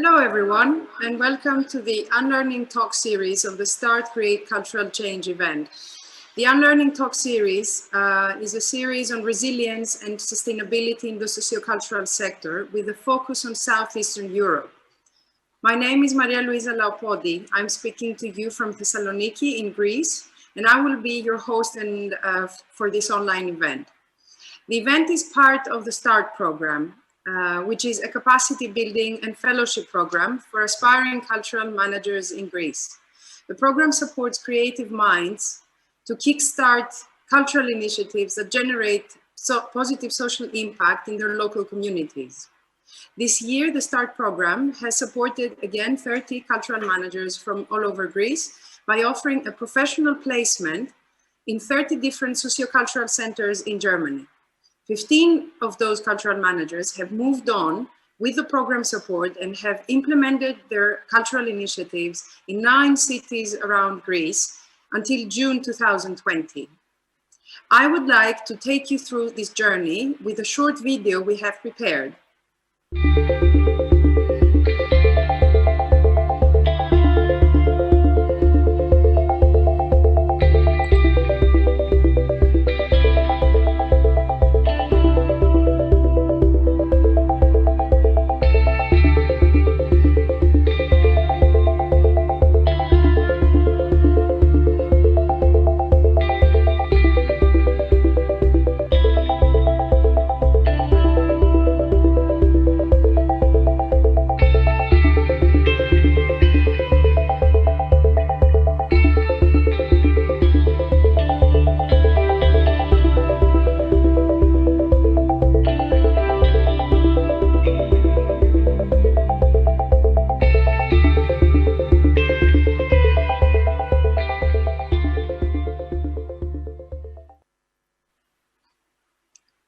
Hello everyone, and welcome to the Unlearning Talk series of the Start Create Cultural Change event. The Unlearning Talk series is a series on resilience and sustainability in the sociocultural sector with a focus on Southeastern Europe. My name is Maria Luisa Laupodi. I'm speaking to you from Thessaloniki in Greece, and I will be your host for this online event. The event is part of the START program, which is a capacity building and fellowship program for aspiring cultural managers in Greece. The program supports creative minds to kickstart cultural initiatives that generate positive social impact in their local communities. This year, the START program has supported again 30 cultural managers from all over Greece by offering a professional placement in 30 different sociocultural centers in Germany. 15 of those cultural managers have moved on with the program support and have implemented their cultural initiatives in 9 cities around Greece until June 2020. I would like to take you through this journey with a short video we have prepared.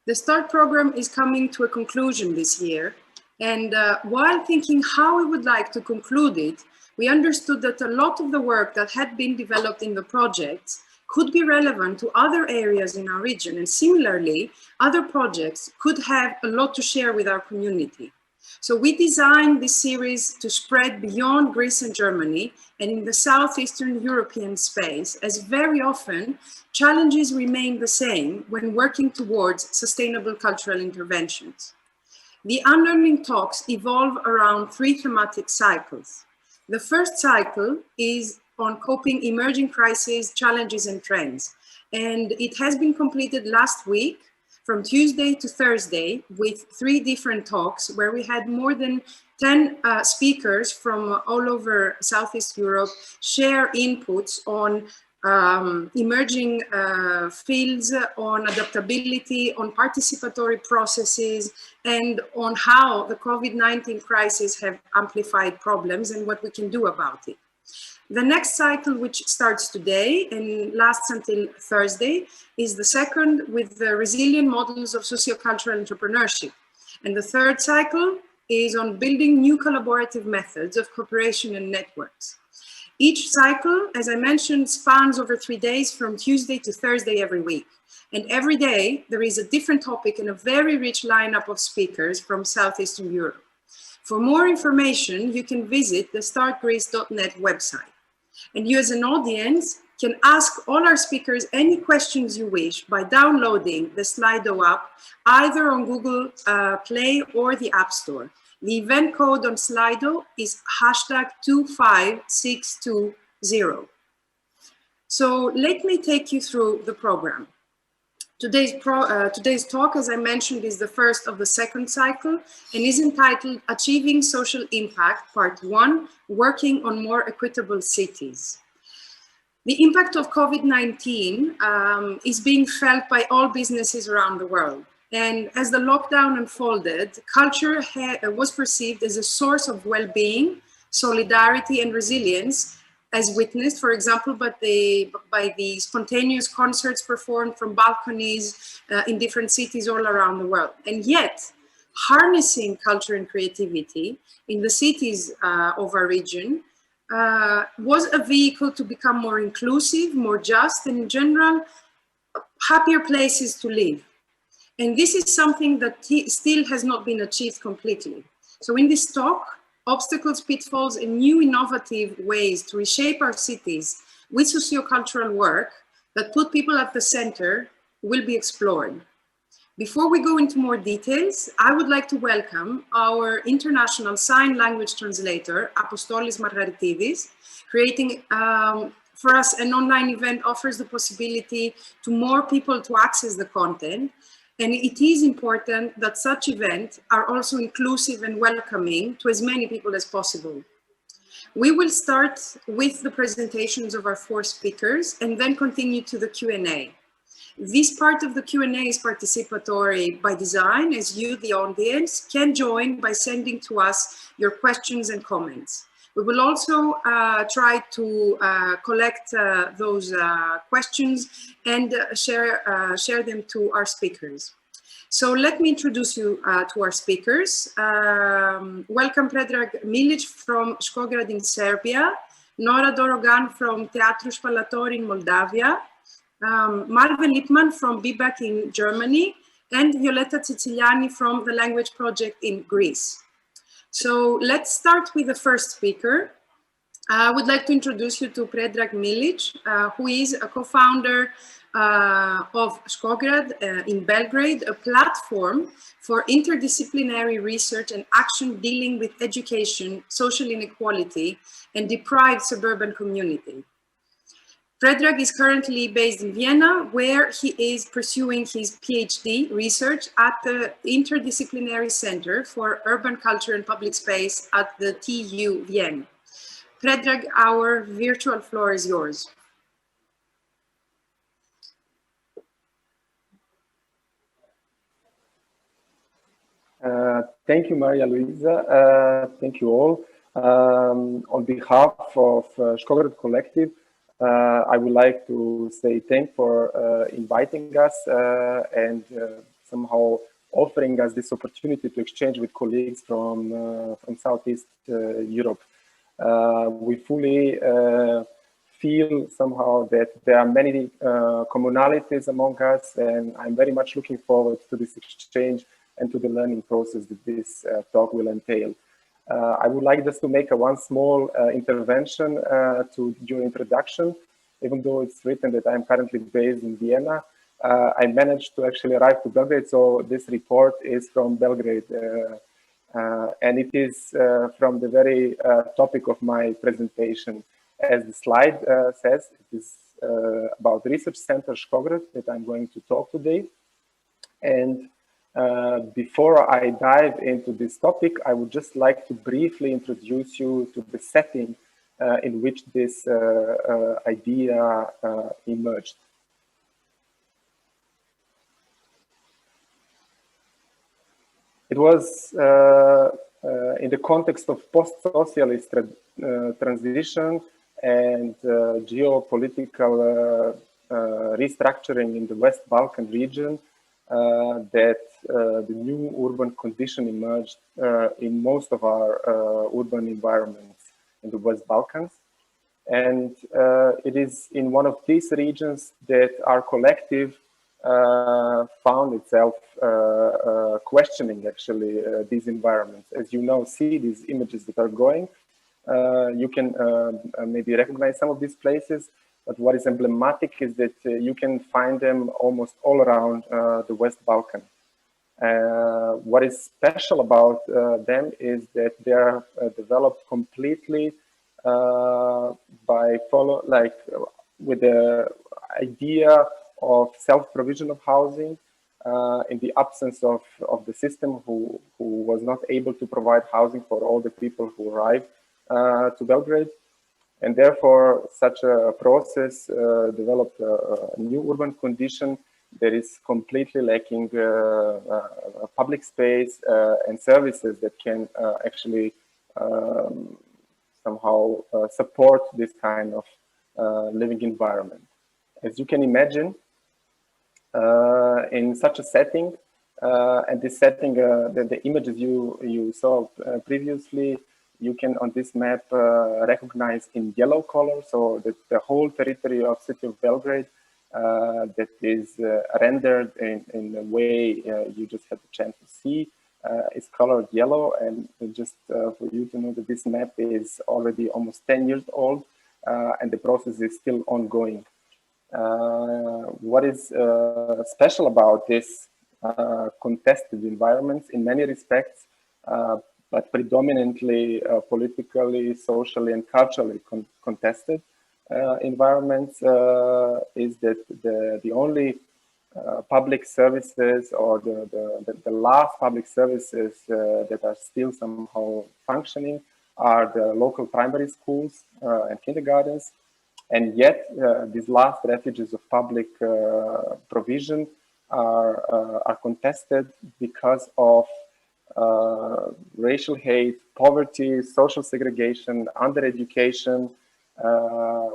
The START program is coming to a conclusion this year, and while thinking how we would like to conclude it, we understood that a lot of the work that had been developed in the projects could be relevant to other areas in our region, and similarly, other projects could have a lot to share with our community. So we designed this series to spread beyond Greece and Germany and in the Southeastern European space, as very often challenges remain the same when working towards sustainable cultural interventions. The Unlearning talks evolve around 3 thematic cycles. The first cycle is on coping emerging crises, challenges and trends. And it has been completed last week from Tuesday to Thursday with 3 different talks where we had more than 10 speakers from all over Southeast Europe share inputs on emerging fields, on adaptability, on participatory processes, and on how the COVID-19 crisis have amplified problems and what we can do about it. The next cycle, which starts today and lasts until Thursday, is the second with the resilient models of sociocultural entrepreneurship. And the third cycle is on building new collaborative methods of cooperation and networks. Each cycle, as I mentioned, spans over 3 days from Tuesday to Thursday every week. And every day there is a different topic and a very rich lineup of speakers from Southeastern Europe. For more information, you can visit the startgreece.net website. And you as an audience can ask all our speakers any questions you wish by downloading the Slido app, either on Google Play or the App Store. The event code on Slido is #25620. So let me take you through the program. Today's talk, as I mentioned, is the first of the second cycle and is entitled Achieving Social Impact, Part 1, Working on More Equitable Cities. The impact of COVID-19 is being felt by all businesses around the world. And as the lockdown unfolded, culture was perceived as a source of well-being, solidarity and resilience, as witnessed, for example, by the spontaneous concerts performed from balconies in different cities all around the world. And yet, harnessing culture and creativity in the cities of our region was a vehicle to become more inclusive, more just, and in general, happier places to live. And this is something that still has not been achieved completely. So in this talk, obstacles, pitfalls, and new innovative ways to reshape our cities with sociocultural work that put people at the center will be explored. Before we go into more details, I would like to welcome our international sign language translator, Apostolis Margaritidis. Creating for us an online event offers the possibility to more people to access the content. And it is important that such events are also inclusive and welcoming to as many people as possible. We will start with the presentations of our 4 speakers and then continue to the Q&A. This part of the Q&A is participatory by design, as you, the audience, can join by sending to us your questions and comments. We will also try to collect those questions and share them to our speakers. So let me introduce you to our speakers. Welcome Predrag Milic from Skograd in Serbia, Nora Dorogan from Teatru-Spălătorie in Moldavia, Malve Lippmann from Bi-Bak in Germany, and Violeta Tsitsiliani from the Language Project in Greece. So let's start with the first speaker. I would like to introduce you to Predrag Milic, who is a co-founder of Skograd in Belgrade, a platform for interdisciplinary research and action dealing with education, social inequality, and deprived suburban community. Predrag is currently based in Vienna, where he is pursuing his PhD research at the Interdisciplinary Center for Urban Culture and Public Space at the TU Vienna. Predrag, our virtual floor is yours. Thank you, Maria Luisa. Thank you all. On behalf of Skograd Collective, I would like to say thank you for inviting us and somehow offering us this opportunity to exchange with colleagues from Southeast Europe. We fully feel somehow that there are many commonalities among us, and I'm very much looking forward to this exchange and to the learning process that this talk will entail. I would like just to make one small intervention to your introduction. Even though it's written that I'm currently based in Vienna, I managed to actually arrive to Belgrade, so this report is from Belgrade. And it is from the very topic of my presentation. As the slide says, it is about Research Center Skograd that I'm going to talk today. And before I dive into this topic, I would just like to briefly introduce you to the setting in which this idea emerged. It was in the context of post-socialist transition and geopolitical restructuring in the West Balkan region that the new urban condition emerged in most of our urban environments in the West Balkans. And it is in one of these regions that our collective found itself questioning actually these environments. As you know, see these images that are going. You can maybe recognize some of these places, but what is emblematic is that you can find them almost all around the West Balkan. What is special about them is that they are developed completely with the idea of self-provision of housing in the absence of the system who was not able to provide housing for all the people who arrived to Belgrade. And therefore, such a process developed a new urban condition that is completely lacking public space and services that can actually somehow support this kind of living environment. As you can imagine, in such a setting, and this setting, the images you saw previously, you can on this map recognize in yellow color, so that the whole territory of city of Belgrade that is rendered in a way you just had the chance to see. is colored yellow, and just for you to know that this map is already almost 10 years old, and the process is still ongoing. What is special about this contested environments in many respects, but predominantly politically, socially, and culturally contested environments, is that the only public services, or the last public services that are still somehow functioning, are the local primary schools and kindergartens. And yet, these last refuges of public provision are contested because of racial hate, poverty, social segregation, undereducation,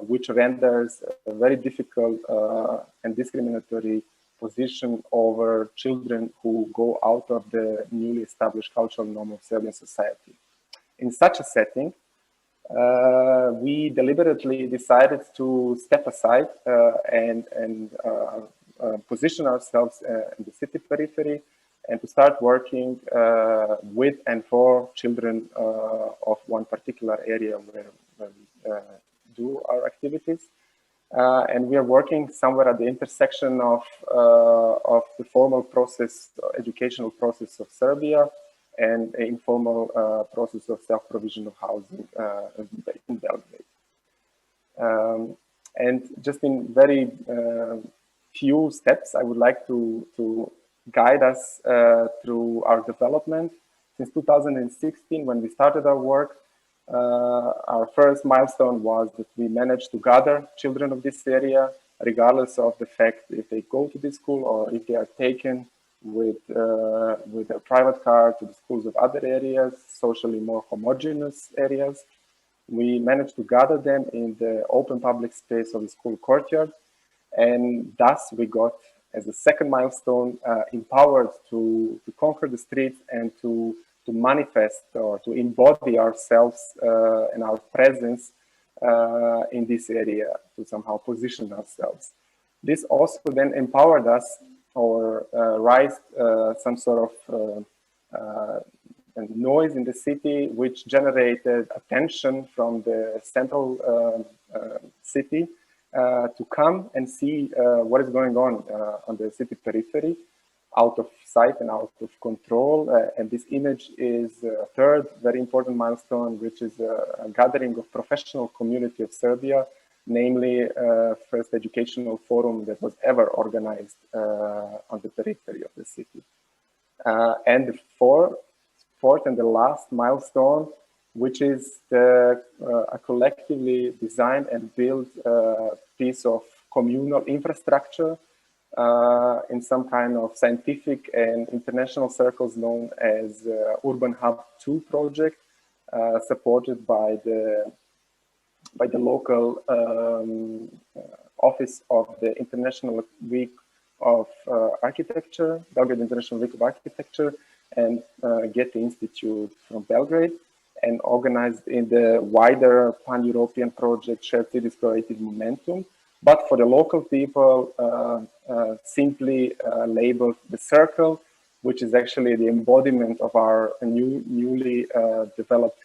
which renders a very difficult and discriminatory position over children who go out of the newly established cultural norm of Serbian society. In such a setting, we deliberately decided to step aside and position ourselves in the city periphery, and to start working with and for children of one particular area where we do our activities. And we are working somewhere at the intersection of the formal process, educational process of Serbia, and the informal process of self-provision of housing in Belgrade. And just in very few steps, I would like to guide us through our development. Since 2016, when we started our work, our first milestone was that we managed to gather children of this area, regardless of the fact if they go to this school or if they are taken with a private car to the schools of other areas, socially more homogeneous areas. We managed to gather them in the open public space of the school courtyard, and thus we got, as a second milestone, empowered to conquer the streets and to manifest or to embody ourselves and our presence in this area, to somehow position ourselves. This also then empowered us, or raised some sort of noise in the city, which generated attention from the central city to come and see what is going on the city periphery, out of sight and out of control. And this image is a third very important milestone, which is a gathering of professional community of Serbia, namely first educational forum that was ever organized on the periphery of the city. And the fourth and the last milestone, which is a collectively designed and built piece of communal infrastructure in some kind of scientific and international circles known as Urban Hub 2 project, supported by the local office of the International Week of Architecture, Belgrade International Week of Architecture, and Goethe-Institut from Belgrade, and organized in the wider pan-European project Shared Cities Creative Momentum, but for the local people, simply labeled the Circle, which is actually the embodiment of our newly developed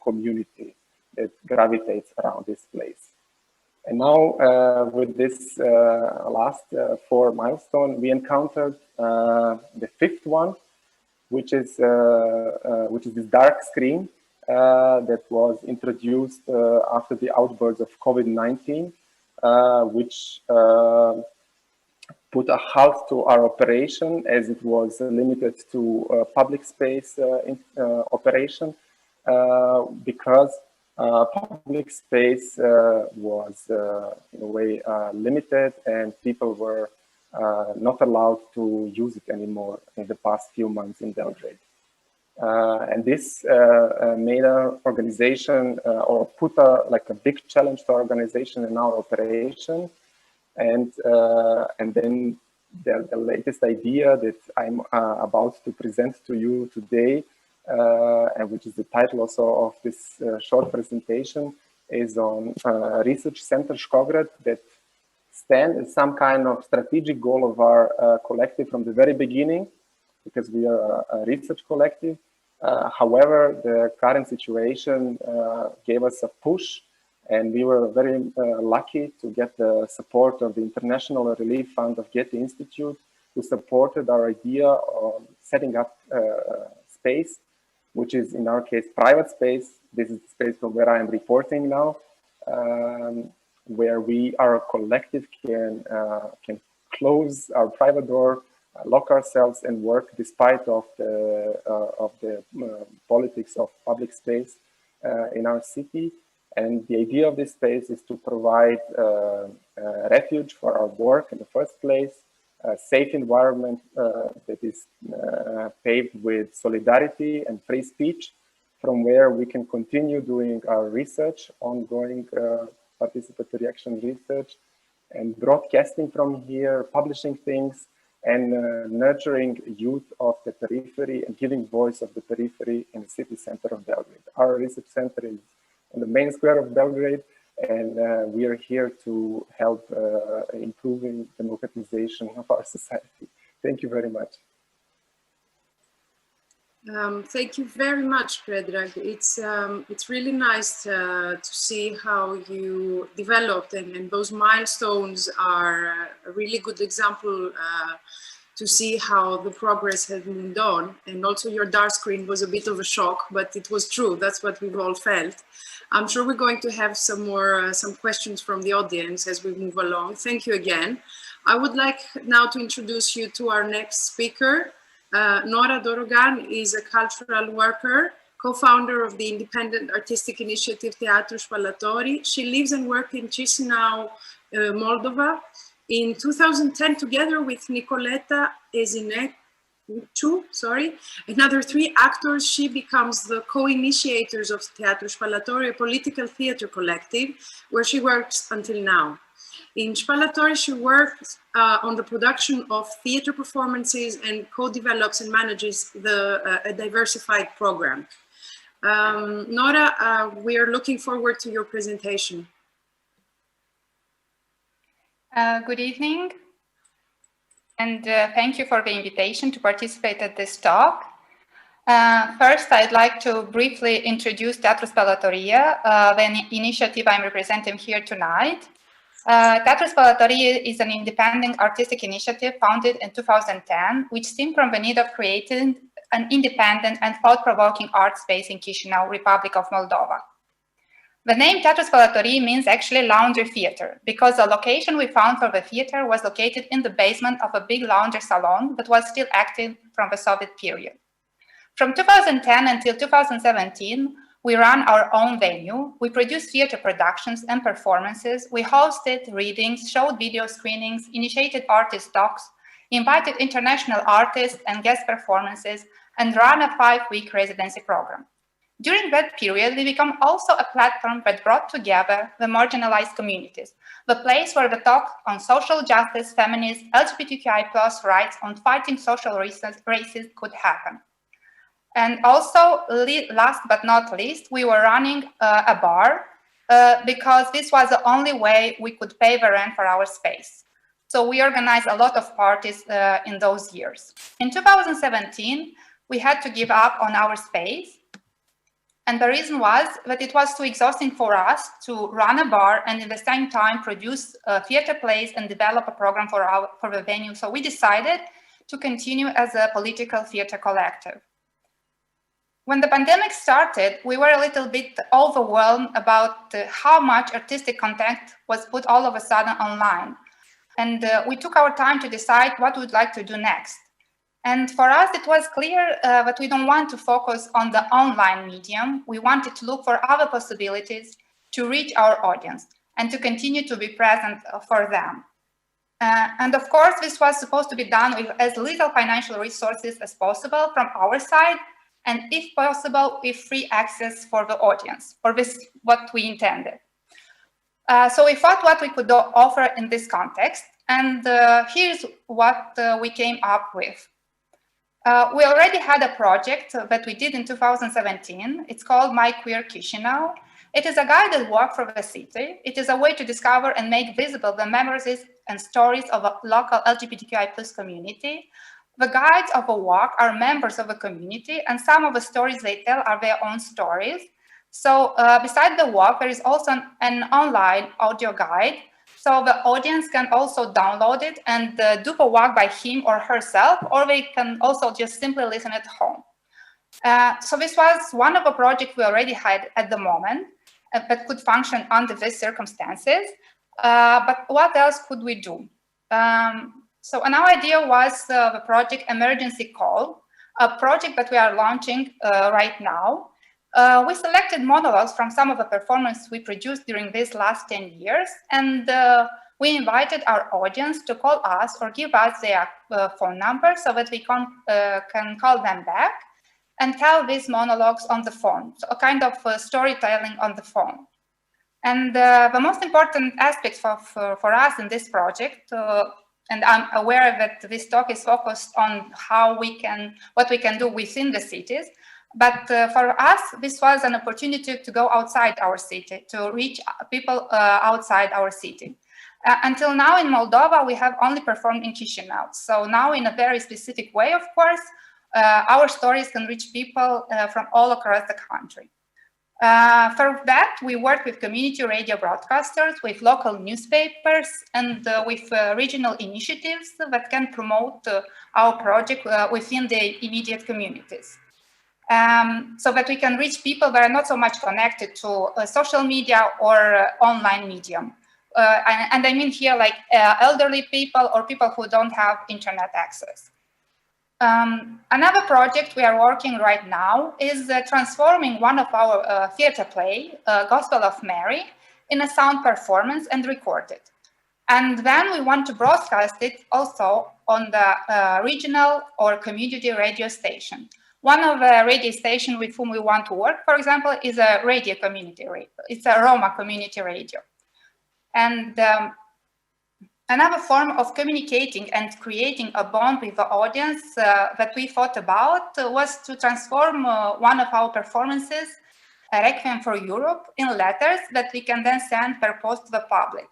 community that gravitates around this place. And now, with this last four milestone, we encountered the fifth one, which is this dark screen that was introduced after the outburst of COVID-19, which put a halt to our operation, as it was limited to public space operation, because public space was in a way limited, and people were not allowed to use it anymore in the past few months in Belgrade. And this made our organization, or put like a big challenge to our organization and our operation. And then the latest idea that I'm about to present to you today, and which is the title also of this short presentation, is on Research Center Skograd, that stand as some kind of strategic goal of our collective from the very beginning, because we are a research collective. However, the current situation gave us a push, and we were very lucky to get the support of the International Relief Fund of Goethe-Institut, who supported our idea of setting up space, which is in our case private space. This is the space from where I am reporting now, where we, our collective, can close our private door, lock ourselves, and work despite of the politics of public space in our city. And the idea of this space is to provide refuge for our work in the first place, a safe environment that is paved with solidarity and free speech, from where we can continue doing our research, ongoing participatory action research, and broadcasting from here, publishing things, and nurturing youth of the periphery and giving voice of the periphery in the city center of Belgrade. Our research center is on the main square of Belgrade, and we are here to help improving democratization of our society. Thank you very much. Thank you very much, Predrag. It's really nice to see how you developed, and those milestones are a really good example to see how the progress has moved on. And also your dark screen was a bit of a shock, but it was true. That's what we've all felt. I'm sure we're going to have some questions from the audience as we move along. Thank you again. I would like now to introduce you to our next speaker. Nora Dorogan is a cultural worker, co-founder of the independent artistic initiative Teatru-Spălătorie. She lives and works in Chisinau, Moldova. In 2010, together with Nicoleta Ezinecu, another 3 actors, she becomes the co-initiators of Teatru-Spălătorie, a political theater collective, where she works until now. In Spălătorie, she works on the production of theater performances and co-develops and manages a diversified program. Nora, we are looking forward to your presentation. Good evening, and thank you for the invitation to participate at this talk. First, I'd like to briefly introduce Teatru-Spălătorie, the initiative I'm representing here tonight. Teatru-Spălătorie is an independent artistic initiative founded in 2010, which stemmed from the need of creating an independent and thought-provoking art space in Chisinau, Republic of Moldova. The name Teatru-Spălătorie means actually laundry theater, because the location we found for the theater was located in the basement of a big laundry salon that was still active from the Soviet period. From 2010 until 2017, we ran our own venue, we produced theater productions and performances, we hosted readings, showed video screenings, initiated artist talks, invited international artists and guest performances, and ran a 5-week residency program. During that period, we became also a platform that brought together the marginalized communities, the place where the talk on social justice, feminism, LGBTQI+ rights, on fighting social racism could happen. And also, last but not least, we were running a bar because this was the only way we could pay the rent for our space. So we organized a lot of parties in those years. In 2017, we had to give up on our space. And the reason was that it was too exhausting for us to run a bar and at the same time produce theater plays and develop a program for the venue. So we decided to continue as a political theater collective. When the pandemic started, we were a little bit overwhelmed about how much artistic content was put all of a sudden online. And we took our time to decide what we'd like to do next. And for us, it was clear that we don't want to focus on the online medium. We wanted to look for other possibilities to reach our audience and to continue to be present for them. And of course, this was supposed to be done with as little financial resources as possible from our side, and if possible, with free access for the audience, for this what we intended. So we thought what we could offer in this context, and here's what we came up with. We already had a project that we did in 2017. It's called My Queer Chisinau. It is a guided walk for the city. It is a way to discover and make visible the memories and stories of a local LGBTQI+ community, The guides of a walk are members of a community, and some of the stories they tell are their own stories. So beside the walk, there is also an online audio guide. So the audience can also download it and do the walk by him or herself, or they can also just simply listen at home. So this was one of the projects we already had at the moment that could function under these circumstances. But what else could we do? So our idea was the project Emergency Call, a project that we are launching right now. We selected monologues from some of the performances we produced during these last 10 years, and we invited our audience to call us or give us their phone number so that we can call them back and tell these monologues on the phone, so a kind of storytelling on the phone. And the most important aspect for us in this project, and I'm aware that this talk is focused on what we can do within the cities, but for us, this was an opportunity to go outside our city, to reach people outside our city. Until now in Moldova, we have only performed in Chisinau. So now in a very specific way, of course, our stories can reach people from all across the country. For that, we work with community radio broadcasters, with local newspapers, and with regional initiatives that can promote our project within the immediate communities. So that we can reach people that are not so much connected to social media or online medium. And I mean here like elderly people or people who don't have internet access. Another project we are working right now is transforming one of our theater play, Gospel of Mary, in a sound performance and record it. And then we want to broadcast it also on the regional or community radio station. One of the radio stations with whom we want to work, for example, is a radio community radio. It's a Roma community radio. And another form of communicating and creating a bond with the audience that we thought about was to transform one of our performances, Requiem for Europe, in letters that we can then send per post to the public.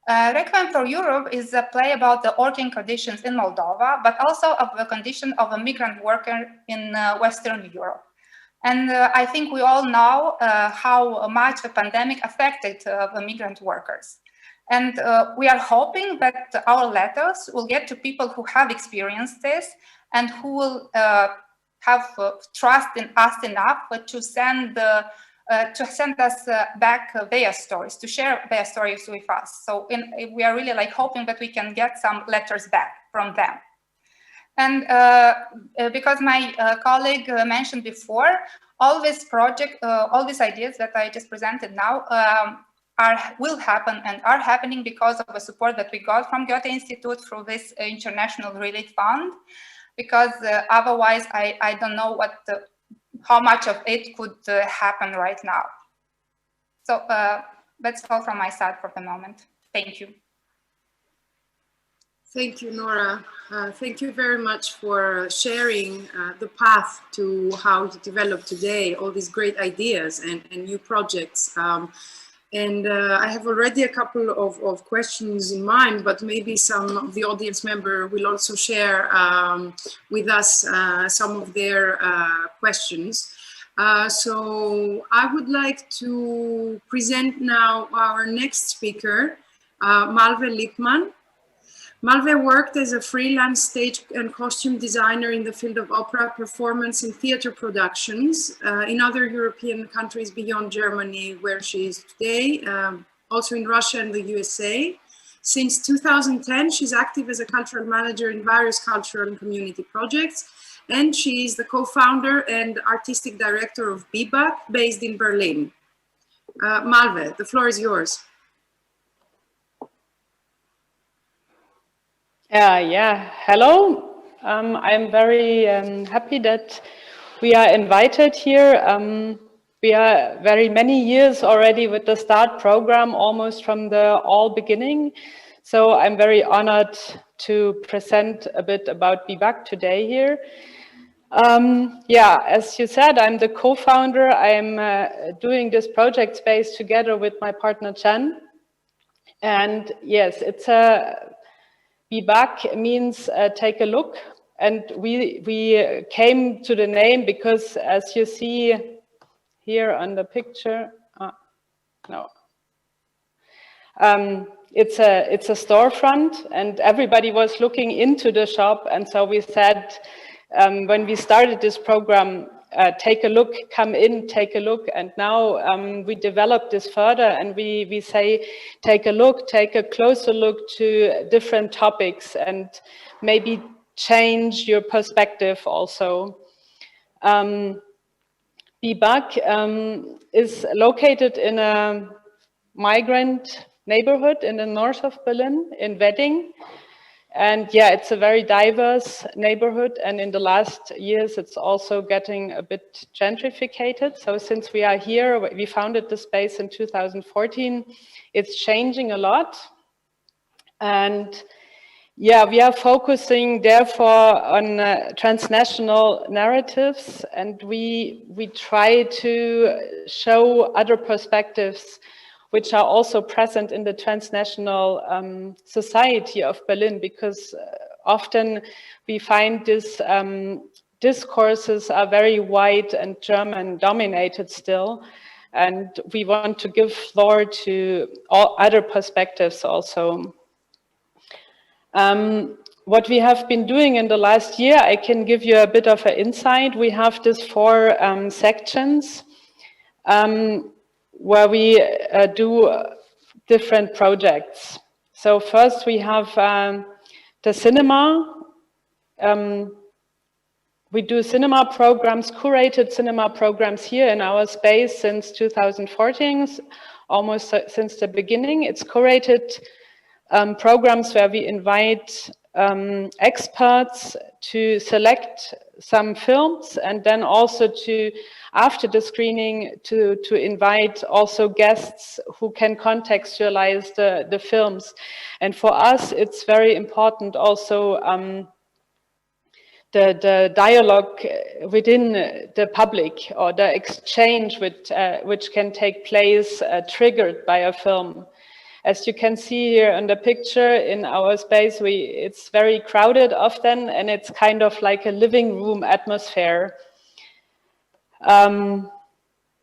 Requiem for Europe is a play about the working conditions in Moldova, but also of the condition of a migrant worker in Western Europe. And I think we all know how much the pandemic affected the migrant workers. And we are hoping that our letters will get to people who have experienced this and who will have trust in us enough to send us back their stories, to share their stories with us. So we are really like hoping that we can get some letters back from them. And because my colleague mentioned before, all this project, all these ideas that I just presented now will happen and are happening because of the support that we got from Goethe-Institut through this international relief fund, because otherwise I don't know how much of it could happen right now. So that's all from my side for the moment. Thank you. Thank you, Nora. Thank you very much for sharing the path to how you develop today, all these great ideas and new projects. And I have already a couple of questions in mind, but maybe some of the audience member will also share with us some of their questions. So I would like to present now our next speaker, Malve Lippmann. Malve worked as a freelance stage and costume designer in the field of opera performance and theater productions in other European countries beyond Germany, where she is today, also in Russia and the USA. Since 2010, she's active as a cultural manager in various cultural and community projects, and she is the co-founder and artistic director of Bi-Bak, based in Berlin. Malve, the floor is yours. Hello. I'm very happy that we are invited here. We are very many years already with the START program, almost from the beginning. So I'm very honored to present a bit about Bi-Bak today here. As you said, I'm the co-founder. I'm doing this project space together with my partner Chen. And yes, it's a Bi-Bak means take a look. And we came to the name because, as you see here on the picture, it's a storefront, and everybody was looking into the shop. And so we said, when we started this program, take a look, come in, take a look. And now we developed this further, and we say, take a look, take a closer look to different topics, and maybe change your perspective also. Bi-Bak is located in a migrant neighborhood in the north of Berlin, in Wedding. And yeah, it's a very diverse neighborhood. And in the last years, it's also getting a bit gentrified. So since we are here, we founded the space in 2014, it's changing a lot. And yeah, we are focusing therefore on transnational narratives, and we try to show other perspectives which are also present in the transnational society of Berlin, because often we find this discourses are very white and German dominated still, and we want to give floor to all other perspectives also. What we have been doing in the last year, I can give you a bit of an insight. We have these 4 sections where we do different projects. So first we have the cinema. We do cinema programs, curated cinema programs here in our space since 2014, almost since the beginning. It's curated programs where we invite experts to select some films, and then also to, after the screening, to invite also guests who can contextualize the films. And for us, it's very important also the dialogue within the public, or the exchange which can take place triggered by a film. As you can see here on the picture, in our space, it's very crowded often, and it's kind of like a living room atmosphere. Yeah,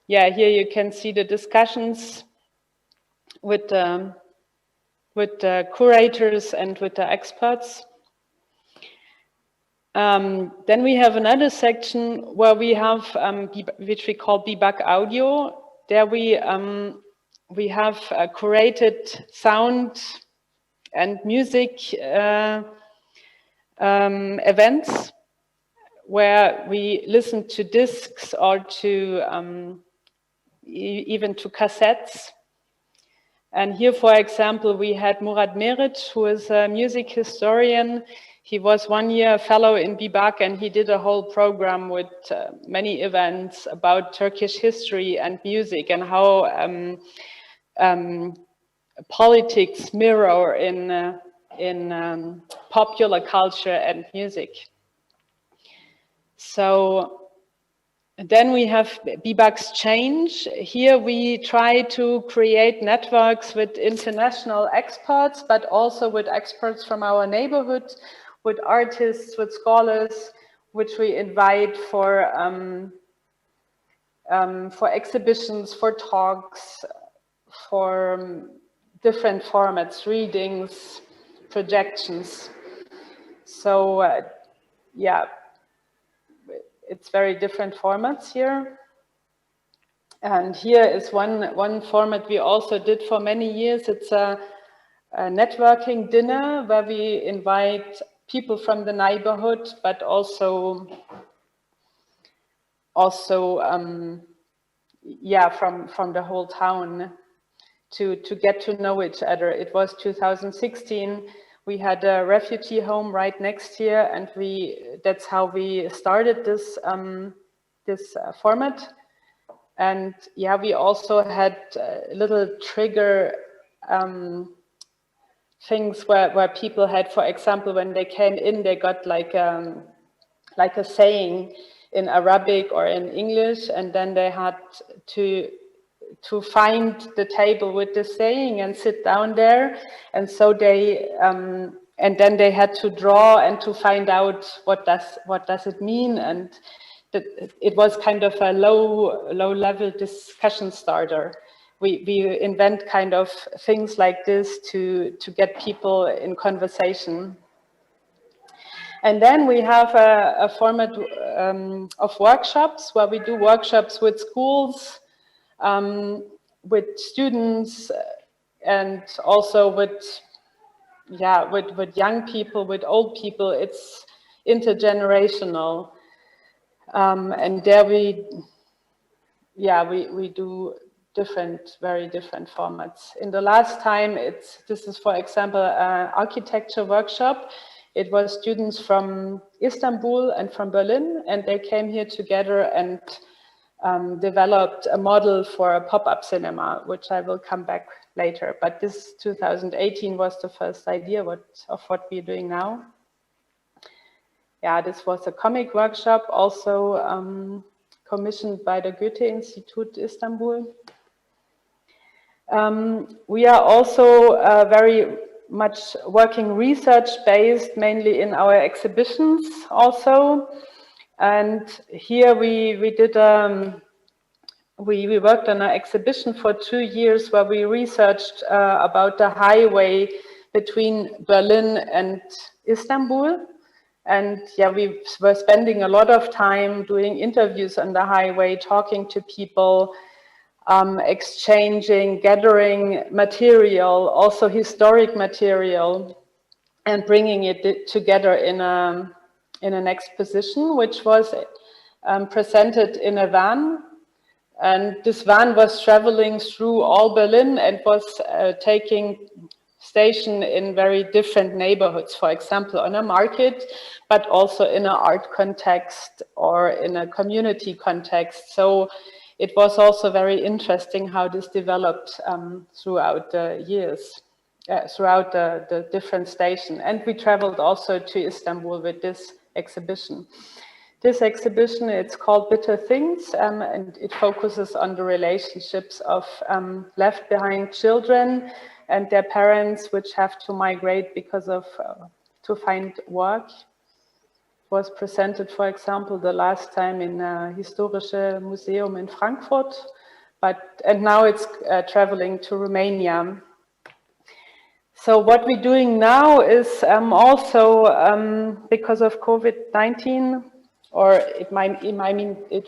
here you can see the discussions with the curators and with the experts. Then we have another section where we have, which we call Bi-Bak Audio. There we have curated sound and music events where we listen to discs or to even to cassettes. And here, for example, we had Murat Meric, who is a music historian. He was 1 year fellow in Bi-Bak, and he did a whole program with many events about Turkish history and music, and how politics mirror in popular culture and music. So then we have Bi-Bak's Change. Here we try to create networks with international experts, but also with experts from our neighborhood, with artists, with scholars, which we invite for exhibitions, for talks, for different formats, readings, projections. So yeah, it's very different formats here. And here is one format we also did for many years. It's a networking dinner where we invite people from the neighborhood, but also yeah, from the whole town, to get to know each other. It was 2016. We had a refugee home right next here, and that's how we started this format. And yeah, we also had little trigger things where people had, for example, when they came in, they got like a saying in Arabic or in English, and then they had to find the table with the saying and sit down there. And so they and then they had to draw and to find out what does it mean, and it was kind of a low level discussion starter. We invent kind of things like this to get people in conversation. And then we have a format of workshops where we do workshops with schools, with students, and also with young people, with old people. It's intergenerational, and there we do very different formats. In the last time, this is, for example, an architecture workshop. It was students from Istanbul and from Berlin, and they came here together and developed a model for a pop-up cinema, which I will come back later. But this 2018 was the first idea of what we're doing now. Yeah, this was a comic workshop, also commissioned by the Goethe-Institut Istanbul. We are also very much working research-based, mainly in our exhibitions also. And here we worked on an exhibition for 2 years where we researched about the highway between Berlin and Istanbul. And yeah, we were spending a lot of time doing interviews on the highway, talking to people, exchanging, gathering material, also historic material, and bringing it together in an exposition, which was presented in a van. And this van was traveling through all Berlin and was taking station in very different neighborhoods, for example, on a market, but also in an art context or in a community context. So it was also very interesting how this developed throughout the years, throughout the different stations. And we traveled also to Istanbul with this exhibition. This exhibition, it's called Bitter Things, and it focuses on the relationships of left behind children and their parents, which have to migrate because of to find work. It was presented, for example, the last time in Historische Museum in Frankfurt, and now it's traveling to Romania. So what we're doing now is also because of COVID-19, or it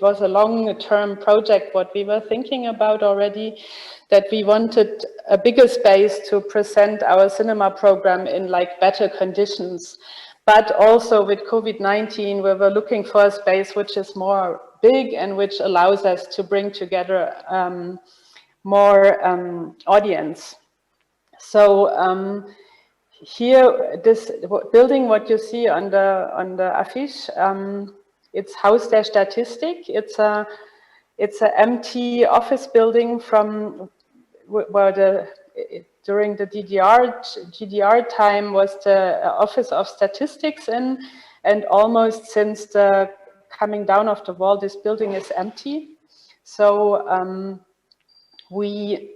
was a long-term project what we were thinking about already, that we wanted a bigger space to present our cinema program in like better conditions. But also with COVID-19, we were looking for a space which is more big and which allows us to bring together more audience. So here, this building, what you see on the affiche, it's Haus der Statistik. It's an empty office building from where during the GDR time was the Office of Statistics in, and almost since the coming down of the wall, this building is empty. So we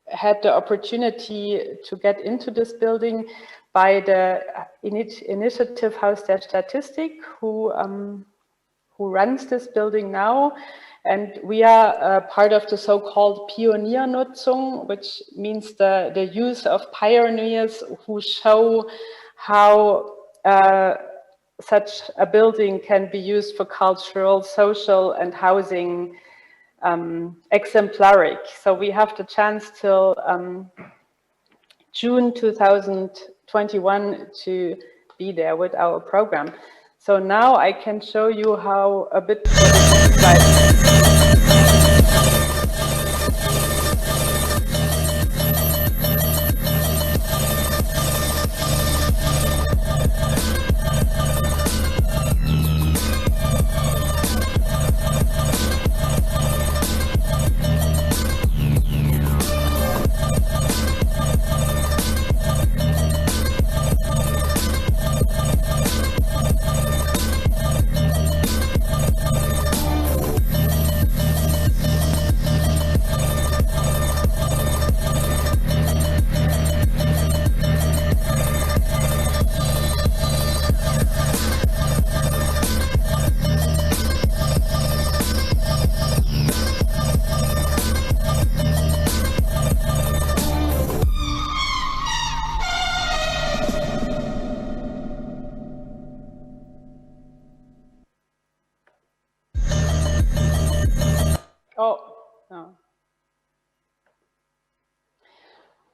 had the opportunity to get into this building by the initiative Haus der Statistik, who runs this building now. And we are part of the so-called Pioniernutzung, which means the use of pioneers who show how such a building can be used for cultural, social, and housing exemplaric. So we have the chance till June 2021 to be there with our program. So now I can show you how a bit what it looks like.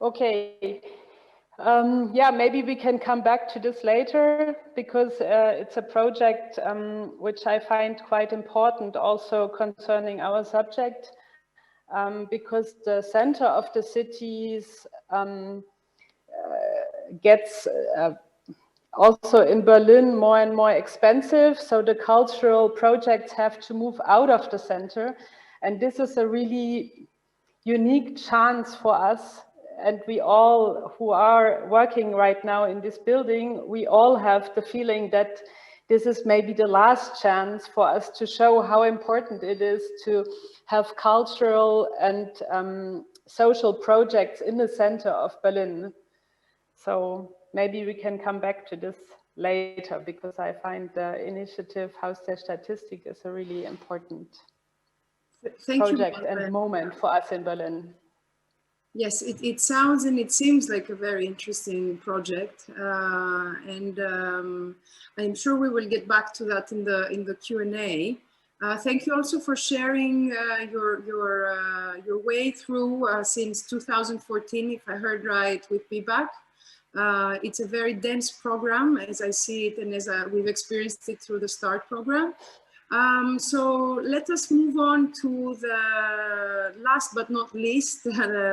Okay. Yeah, maybe we can come back to this later, because it's a project which I find quite important also concerning our subject, because the center of the cities gets also in Berlin more and more expensive. So the cultural projects have to move out of the center. And this is a really unique chance for us. And we all who are working right now in this building, we all have the feeling that this is maybe the last chance for us to show how important it is to have cultural and social projects in the center of Berlin. So maybe we can come back to this later, because I find the initiative Haus der Statistik is a really important project and moment for us in Berlin. Yes, it sounds and it seems like a very interesting project, and I'm sure we will get back to that in the Q&A. Thank you also for sharing your way through since 2014, if I heard right, with Bi-Bak. It's a very dense program, as I see it, and as we've experienced it through the START program. So let us move on to the last but not least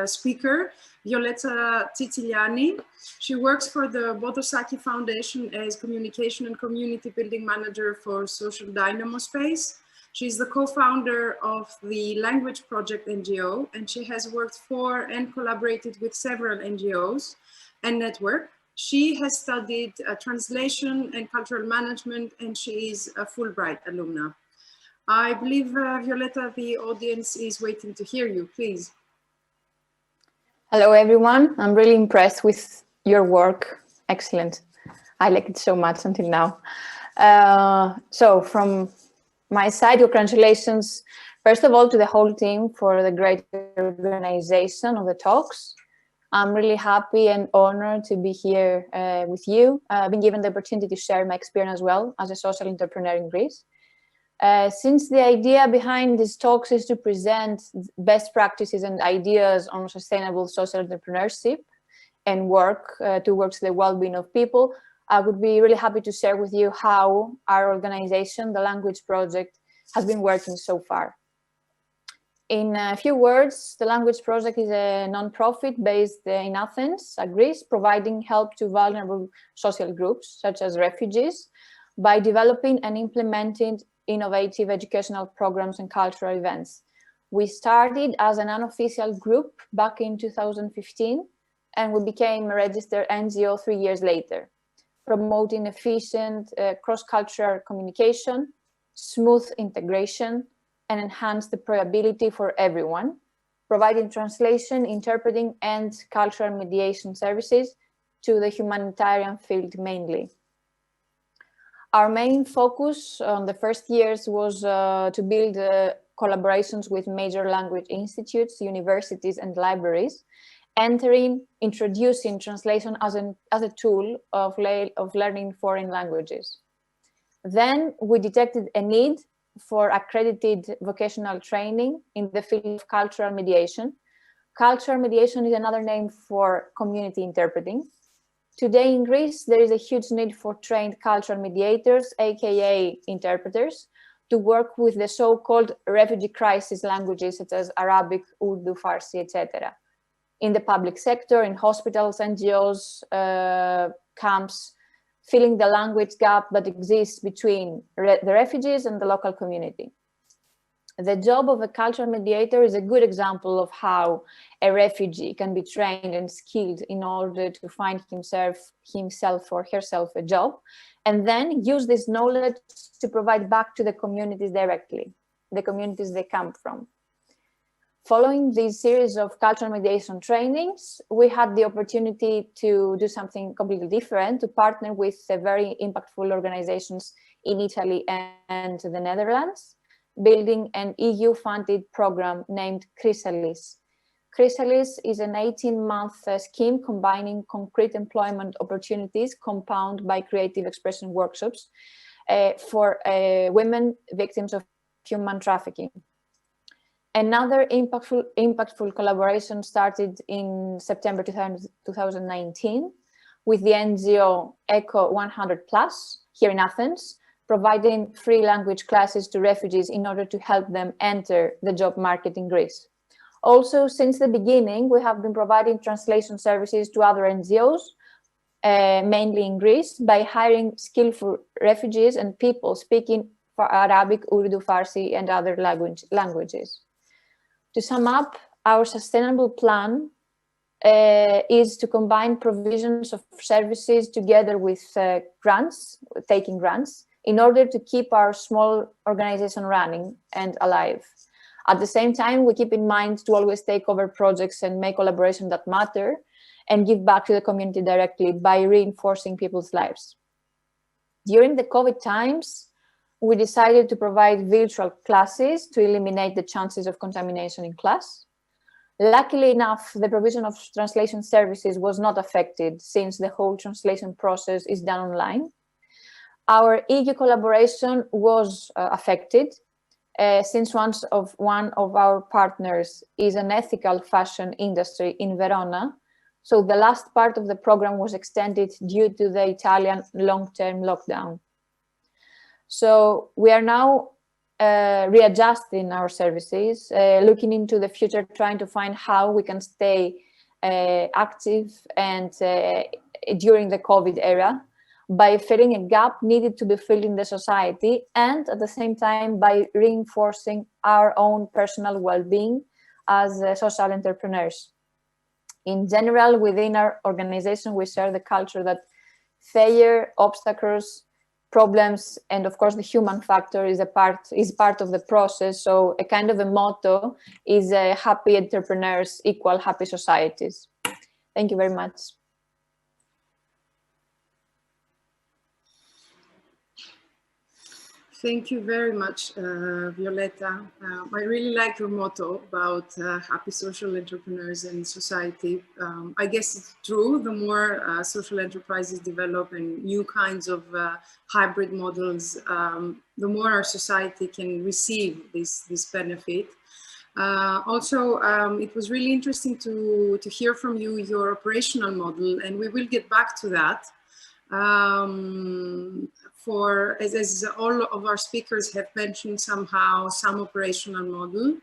speaker, Violetta Titiliani. She works for the Bodosaki Foundation as Communication and Community Building Manager for Social Dynamo Space. She's the co-founder of the Language Project NGO, and she has worked for and collaborated with several NGOs and network. She has studied translation and cultural management, and she is a Fulbright alumna. I believe, Violetta, the audience is waiting to hear you, please. Hello, everyone. I'm really impressed with your work. Excellent. I like it so much until now. So from my side, congratulations, first of all, to the whole team for the great organization of the talks. I'm really happy and honored to be here with you. I've been given the opportunity to share my experience as well as a social entrepreneur in Greece. Since the idea behind these talks is to present best practices and ideas on sustainable social entrepreneurship and work towards the well-being of people, I would be really happy to share with you how our organization, the Language Project, has been working so far. In a few words, the Language Project is a non-profit based in Athens, Greece, providing help to vulnerable social groups, such as refugees, by developing and implementing innovative educational programs and cultural events. We started as an unofficial group back in 2015, and we became a registered NGO 3 years later, promoting efficient cross-cultural communication, smooth integration, and enhance deployability for everyone, providing translation, interpreting, and cultural mediation services to the humanitarian field mainly. Our main focus on the first years was to build collaborations with major language institutes, universities, and libraries, introducing translation as a tool of learning foreign languages. Then we detected a need for accredited vocational training in the field of cultural mediation. Cultural mediation is another name for community interpreting. Today in Greece, there is a huge need for trained cultural mediators, aka interpreters, to work with the so-called refugee crisis languages such as Arabic, Urdu, Farsi, etc. In the public sector, in hospitals, NGOs, camps, filling the language gap that exists between the refugees and the local community. The job of a cultural mediator is a good example of how a refugee can be trained and skilled in order to find himself or herself a job, and then use this knowledge to provide back to the communities directly, the communities they come from. Following this series of cultural mediation trainings, we had the opportunity to do something completely different, to partner with very impactful organizations in Italy and the Netherlands, building an EU-funded program named Chrysalis. Chrysalis is an 18-month scheme combining concrete employment opportunities compounded by creative expression workshops for women victims of human trafficking. Another impactful collaboration started in September 2019 with the NGO Eco 100+ here in Athens, providing free language classes to refugees in order to help them enter the job market in Greece. Also, since the beginning, we have been providing translation services to other NGOs, mainly in Greece, by hiring skillful refugees and people speaking Arabic, Urdu, Farsi, and other languages. To sum up, our sustainable plan is to combine provisions of services together with taking grants, in order to keep our small organization running and alive. At the same time, we keep in mind to always take over projects and make collaboration that matter and give back to the community directly by reinforcing people's lives. During the COVID times, we decided to provide virtual classes to eliminate the chances of contamination in class. Luckily enough, the provision of translation services was not affected since the whole translation process is done online. Our EU collaboration was affected since one of our partners is an ethical fashion industry in Verona. So the last part of the program was extended due to the Italian long-term lockdown. So we are now readjusting our services, looking into the future, trying to find how we can stay active and during the COVID era, by filling a gap needed to be filled in the society, and at the same time by reinforcing our own personal well-being as social entrepreneurs. In general, within our organization, we share the culture that failure, obstacles, problems, and of course the human factor is part of the process. So a kind of a motto is happy entrepreneurs equal happy societies. Thank you very much. Thank you very much, Violeta. I really like your motto about happy social entrepreneurs and society. I guess it's true, the more social enterprises develop and new kinds of hybrid models, the more our society can receive this benefit. Also, it was really interesting to hear from you your operational model, and we will get back to that. As all of our speakers have mentioned somehow, some operational model.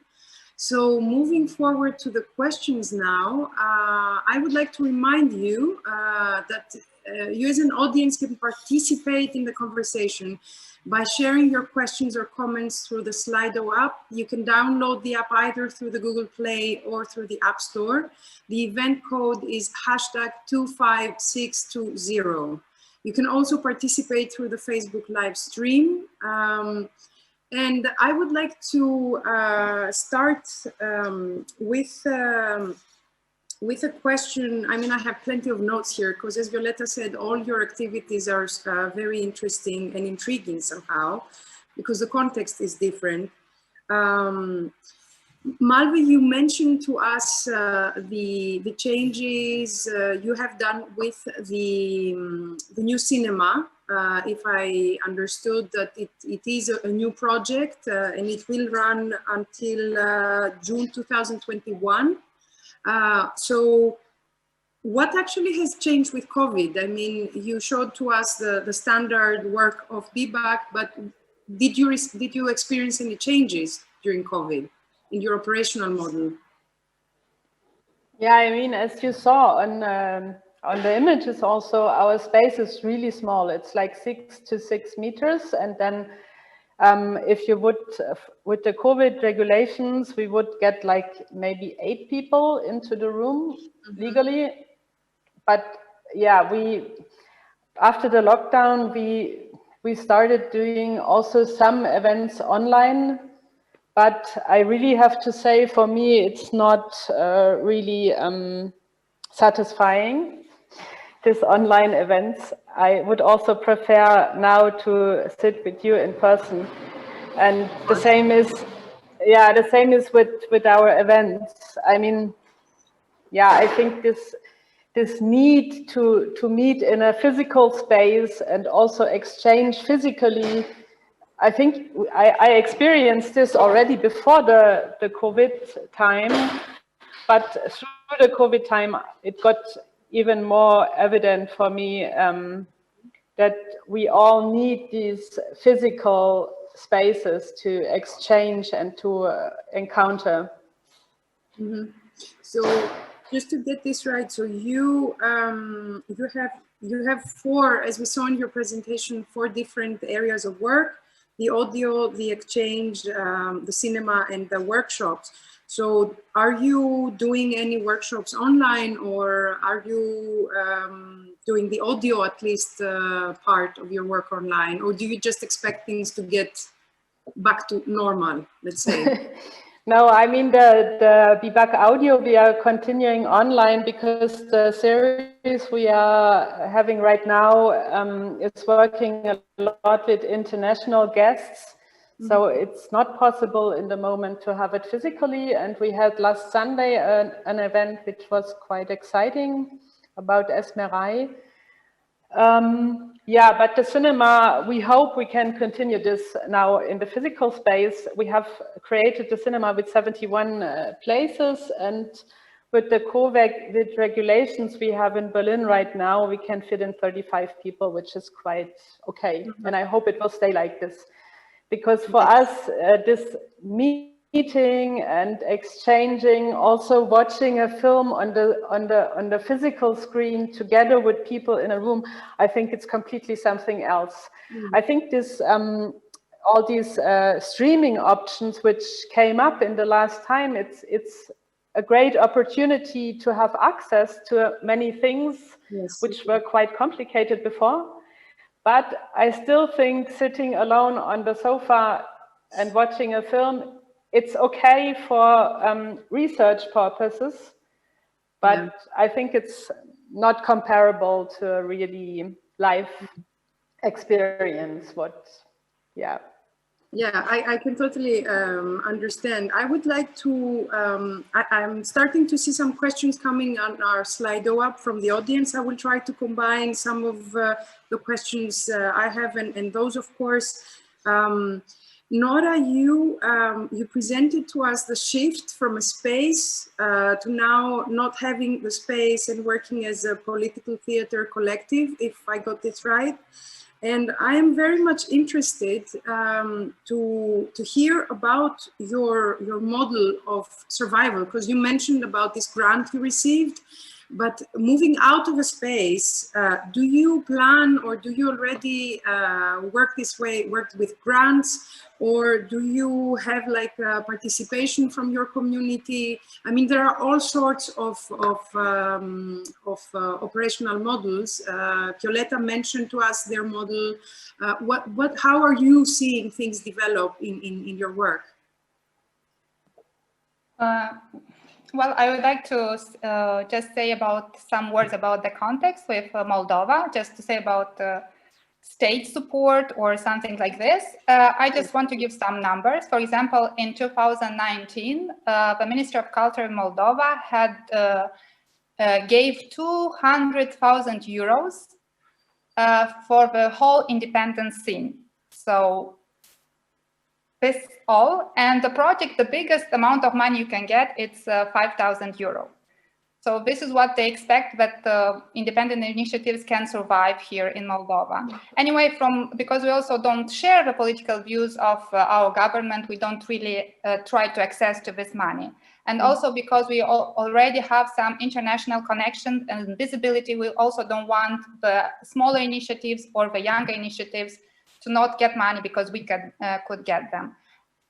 So moving forward to the questions now, I would like to remind you that you as an audience can participate in the conversation by sharing your questions or comments through the Slido app. You can download the app either through the Google Play or through the App Store. The event code is #25620. You can also participate through the Facebook live stream. And I would like to start with a question. I mean, I have plenty of notes here because, as Violeta said, all your activities are very interesting and intriguing somehow because the context is different. Malve, you mentioned to us the changes you have done with the new cinema. If I understood that it is a new project and it will run until June 2021. So what actually has changed with COVID? I mean, you showed to us the standard work of Bi-Bak, but did you experience any changes during COVID in your operational model? Yeah, I mean, as you saw on the images also, our space is really small. It's like 6 to 6 meters. And then if you would, with the COVID regulations, we would get like maybe 8 people into the room legally. But yeah, after the lockdown, we started doing also some events online. But I really have to say, for me, it's not really satisfying, this online events. I would also prefer now to sit with you in person. And the same is with our events. I mean, yeah, I think this need to meet in a physical space and also exchange physically I think I experienced this already before the COVID time, but through the COVID time, it got even more evident for me that we all need these physical spaces to exchange and to encounter. Mm-hmm. So just to get this right, so you have four, as we saw in your presentation, 4 different areas of work: the audio, the exchange, the cinema, and the workshops. So are you doing any workshops online, or are you doing the audio, at least part of your work online, or do you just expect things to get back to normal, let's say? No, I mean the Bi-Bak audio, we are continuing online because the series we are having right now is working a lot with international guests. So it's not possible in the moment to have it physically. And we had last Sunday an event which was quite exciting about Esmerai. Yeah, but the cinema, we hope we can continue this now in the physical space. We have created the cinema with 71 places, and with the COVID regulations we have in Berlin right now, we can fit in 35 people, which is quite okay. And I hope it will stay like this, because for us, this meeting and exchanging, also watching a film on the physical screen together with people in a room, I think it's completely something else. I think this all these streaming options which came up in the last time, it's a great opportunity to have access to many things which were quite complicated before. But I still think sitting alone on the sofa and watching a film, it's okay for research purposes, but I think it's not comparable to a really live experience. Yeah, I can totally understand. I would like to, I'm starting to see some questions coming on our Slido app from the audience. I will try to combine some of the questions I have and those, of course. Nora, you presented to us the shift from a space to now not having the space and working as a political theater collective, if I got this right. And I am very much interested to hear about your model of survival, because you mentioned about this grant you received. But moving out of a space, do you plan, or do you already work this way, work with grants, or do you have like participation from your community? I mean, there are all sorts of operational models. Violetta mentioned to us their model. How are you seeing things develop in your work? Well, I would like to just say about some words about the context with Moldova, just to say about state support or something like this. I just want to give some numbers. For example, in 2019, the Ministry of Culture in Moldova had gave 200,000 euros for the whole independent scene. So this all, and the project, the biggest amount of money you can get, it's 5,000 euro. So this is what they expect, that independent initiatives can survive here in Moldova. Anyway, because we also don't share the political views of our government, we don't really try to access to this money. And also because we already have some international connections and visibility, we also don't want the smaller initiatives or the younger initiatives to not get money because we could get them.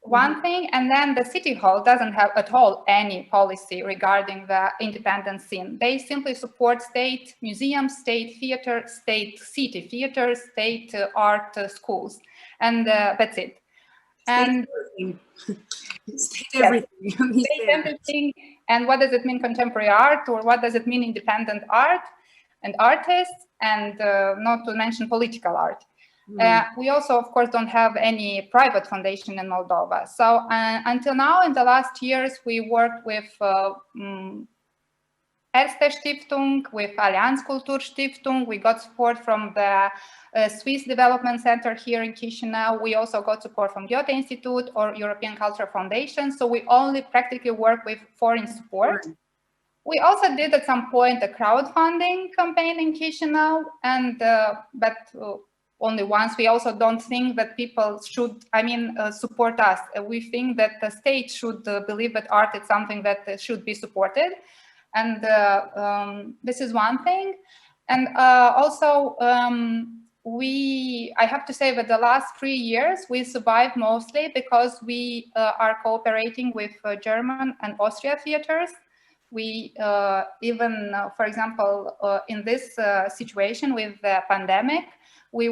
One thing, and then the city hall doesn't have at all any policy regarding the independent scene. They simply support state museums, state theater, state city theaters, state art schools, and that's it. And state everything. State everything. And what does it mean contemporary art, or what does it mean independent art and artists, and not to mention political art. We also, of course, don't have any private foundation in Moldova. So until now, in the last years, we worked with Erste Stiftung, with Allianz Kulturstiftung. We got support from the Swiss Development Center here in Chisinau. We also got support from Goethe-Institut or European Cultural Foundation. So we only practically work with foreign support. We also did at some point a crowdfunding campaign in Chisinau, and but only once. We also don't think that people should, support us. We think that the state should believe that art is something that should be supported. And this is one thing. And also, I have to say that the last 3 years, we survived mostly because we are cooperating with German and Austria theaters. We even, for example, in this situation with the pandemic, we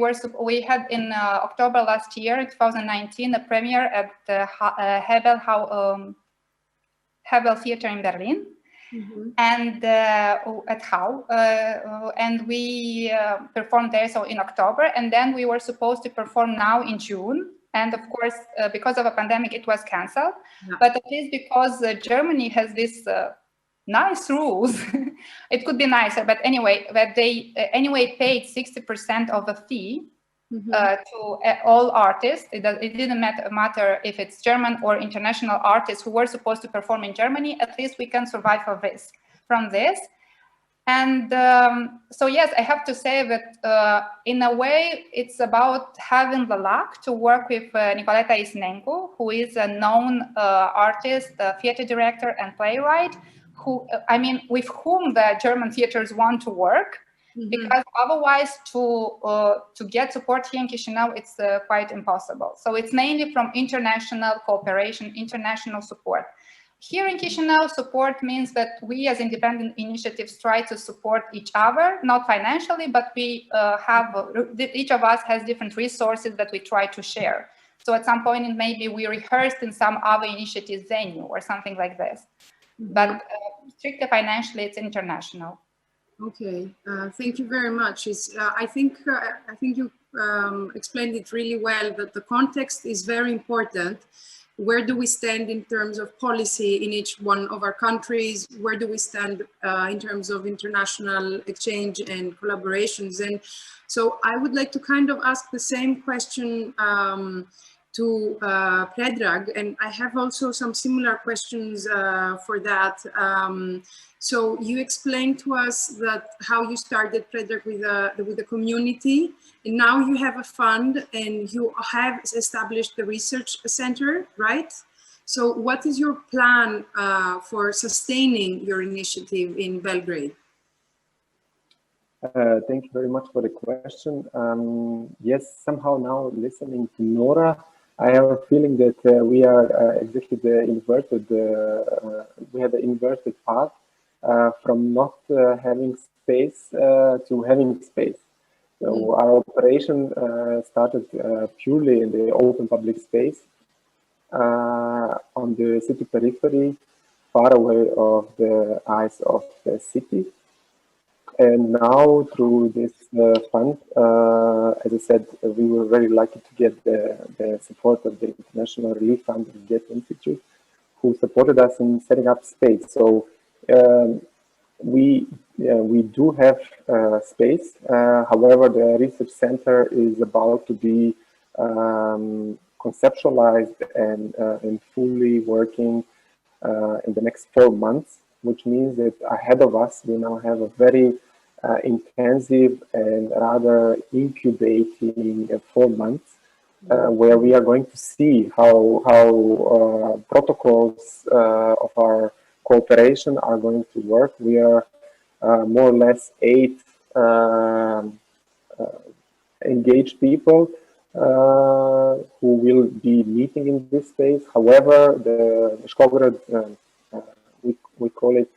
had in October last year, 2019, a premiere at the Hebel Theater in Berlin. Mm-hmm. And at Hau, and we performed there so in October, and then we were supposed to perform now in June, and of course because of a pandemic it was cancelled. Yeah. But at least because Germany has this nice rules, it could be nicer, but anyway, that they anyway paid 60% of the fee. Mm-hmm. To all artists. It didn't matter if it's German or international artists who were supposed to perform in Germany. At least we can survive from this. And so yes, I have to say that in a way it's about having the luck to work with Nicoleta Isnencu, who is a known artist, theater director and playwright, with whom the German theaters want to work. Mm-hmm. Because otherwise to get support here in Chisinau, it's quite impossible. So it's mainly from international cooperation, international support. Here in Chisinau, support means that we as independent initiatives try to support each other, not financially, but we each of us has different resources that we try to share. So at some point, maybe we rehearsed in some other initiatives venue or something like this. Mm-hmm. But strictly financially, it's international. Okay, thank you very much. I think you explained it really well, that the context is very important. Where do we stand in terms of policy in each one of our countries? Where do we stand in terms of international exchange and collaborations? And so I would like to kind of ask the same question to Predrag, and I have also some similar questions for that. So you explained to us that how you started, Predrag, with the community, and now you have a fund and you have established the research center, right? So what is your plan for sustaining your initiative in Belgrade? Thank you very much for the question. Yes, somehow now listening to Nora, I have a feeling that we are exactly we had the inverted path. From not having space to having space. So our operation started purely in the open public space on the city periphery, far away of the eyes of the city. And now through this fund, as I said, we were very lucky to get the support of the International Relief Fund and Goethe-Institut, who supported us in setting up space. So we do have space. However, the research center is about to be conceptualized and fully working in the next 4 months, which means that ahead of us we now have a very intensive and rather incubating 4 months where we are going to see how protocols of our cooperation are going to work. We are more or less 8 engaged people who will be meeting in this space. However, the Shkograd, we call it,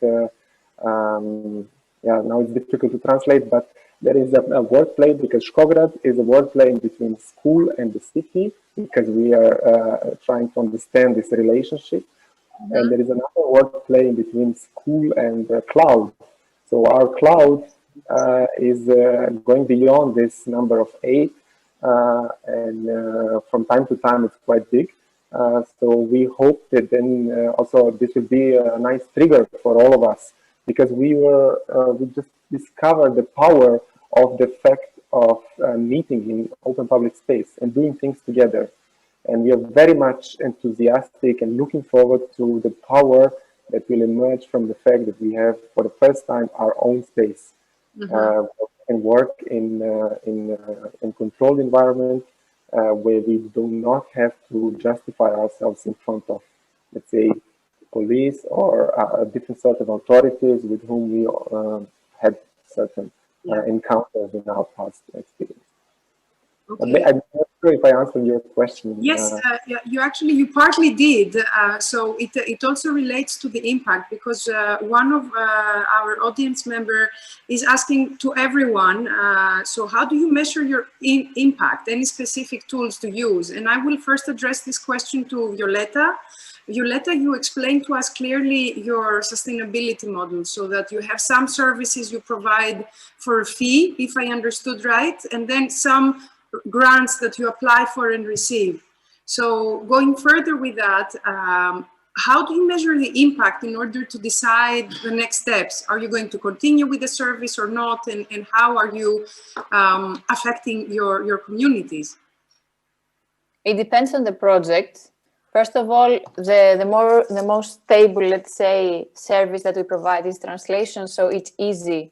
now it's difficult to translate, but there is a wordplay, because Shkograd is a wordplay between school and the city, because we are trying to understand this relationship. Mm-hmm. And there is another wordplay between school and cloud. So our cloud is going beyond this number of 8, and from time to time it's quite big. So we hope that then also this will be a nice trigger for all of us, because we just discovered the power of the fact of meeting in open public space and doing things together. And we are very much enthusiastic and looking forward to the power that will emerge from the fact that we have, for the first time, our own space and work in controlled environment where we do not have to justify ourselves in front of, let's say, police or a different sort of authorities with whom we had certain encounters in our past experience. Okay. I'm not sure if I answered your question. Yes, you partly did. So it also relates to the impact, because one of our audience member is asking to everyone, so how do you measure your impact? Any specific tools to use? And I will first address this question to Violeta. Violeta, you explained to us clearly your sustainability model, so that you have some services you provide for a fee, if I understood right, and then some grants that you apply for and receive. So going further with that, how do you measure the impact in order to decide the next steps? Are you going to continue with the service or not? And how are you affecting your communities? It depends on the project. First of all, the most stable, let's say, service that we provide is translation. So it's easy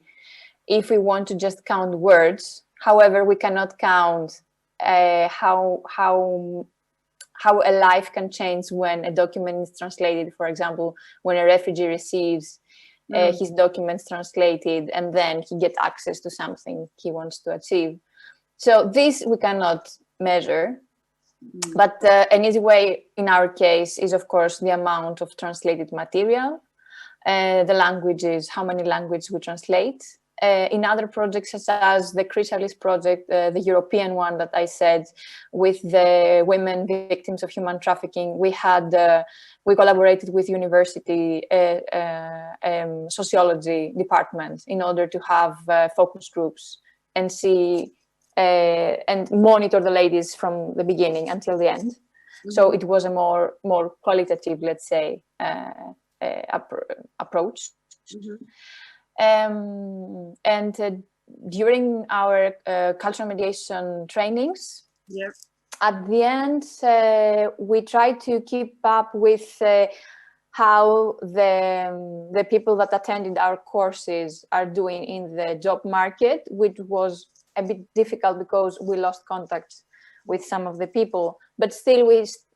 if we want to just count words. However, we cannot count how a life can change when a document is translated. For example, when a refugee receives his documents translated, and then he gets access to something he wants to achieve. So this we cannot measure. But an easy way in our case is, of course, the amount of translated material, the languages, how many languages we translate. In other projects, such as the Chrysalis project, the European one that I said, with the women victims of human trafficking, we collaborated with university sociology department in order to have focus groups and see and monitor the ladies from the beginning until the end. So it was a more qualitative, let's say, approach. And during our cultural mediation trainings, at the end, we try to keep up with how the people that attended our courses are doing in the job market, which was a bit difficult because we lost contact with some of the people, but still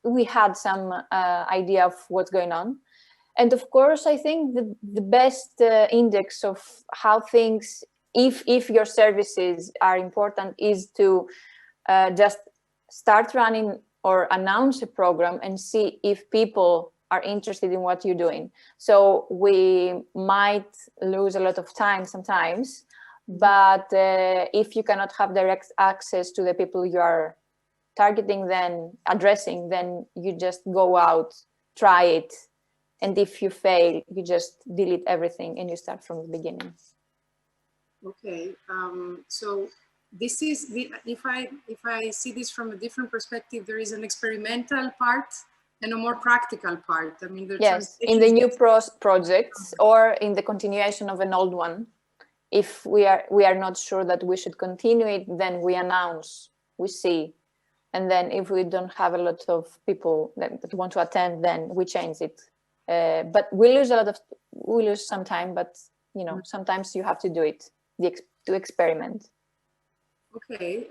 we had some idea of what's going on. And of course, I think the best index of how things, if your services are important, is to just start running or announce a program and see if people are interested in what you're doing. So we might lose a lot of time sometimes, but if you cannot have direct access to the people you are targeting, then addressing, then you just go out, try it. And if you fail, you just delete everything and you start from the beginning. Okay, so this is if I see this from a different perspective, there is an experimental part and a more practical part. I mean, yes, in the new projects or in the continuation of an old one. If we are not sure that we should continue it, then we announce, we see. And then if we don't have a lot of people that want to attend, then we change it. But we lose some time, but you know, sometimes you have to do it, to experiment. Okay,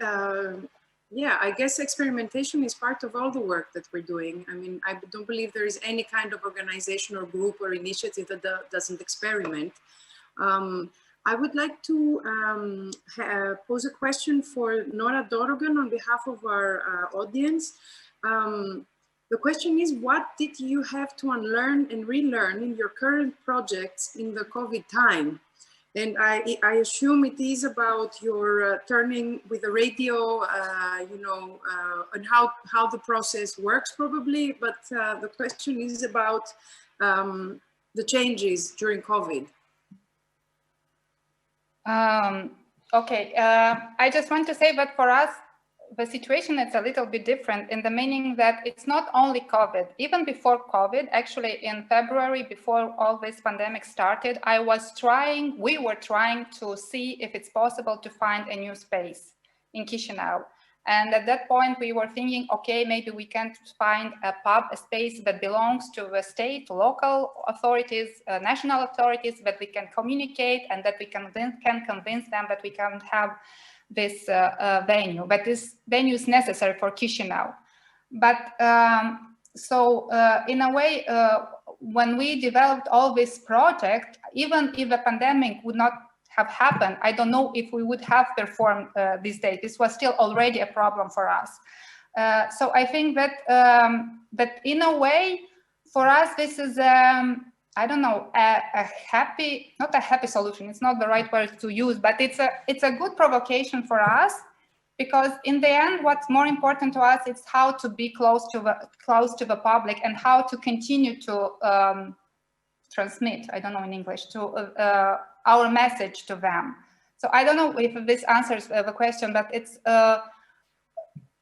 yeah, I guess experimentation is part of all the work that we're doing. I mean, I don't believe there is any kind of organization or group or initiative that doesn't experiment. I would like to pose a question for Nora Dorogan on behalf of our audience. The question is, what did you have to unlearn and relearn in your current projects in the COVID time? And I assume it is about your turning with the radio, you know, and how the process works probably, but the question is about the changes during COVID. Okay, I just want to say that for us, the situation is a little bit different in the meaning that it's not only COVID. Even before COVID, actually in February, before all this pandemic started, we were trying to see if it's possible to find a new space. in Chisinau. And at that point, we were thinking, okay, maybe we can find a pub, a space that belongs to the state, local authorities, national authorities, that we can communicate and that we can convince them that we can have this venue. But this venue is necessary for Chisinau. But in a way, when we developed all this project, even if the pandemic would not have happened, I don't know if we would have performed this day. This was still already a problem for us. So I think that that in a way, for us, this is I don't know, a happy, not a happy solution. It's not the right word to use, but it's a good provocation for us, because in the end, what's more important to us is how to be close to the public and how to continue to transmit, I don't know in English, to our message to them. So I don't know if this answers the question, but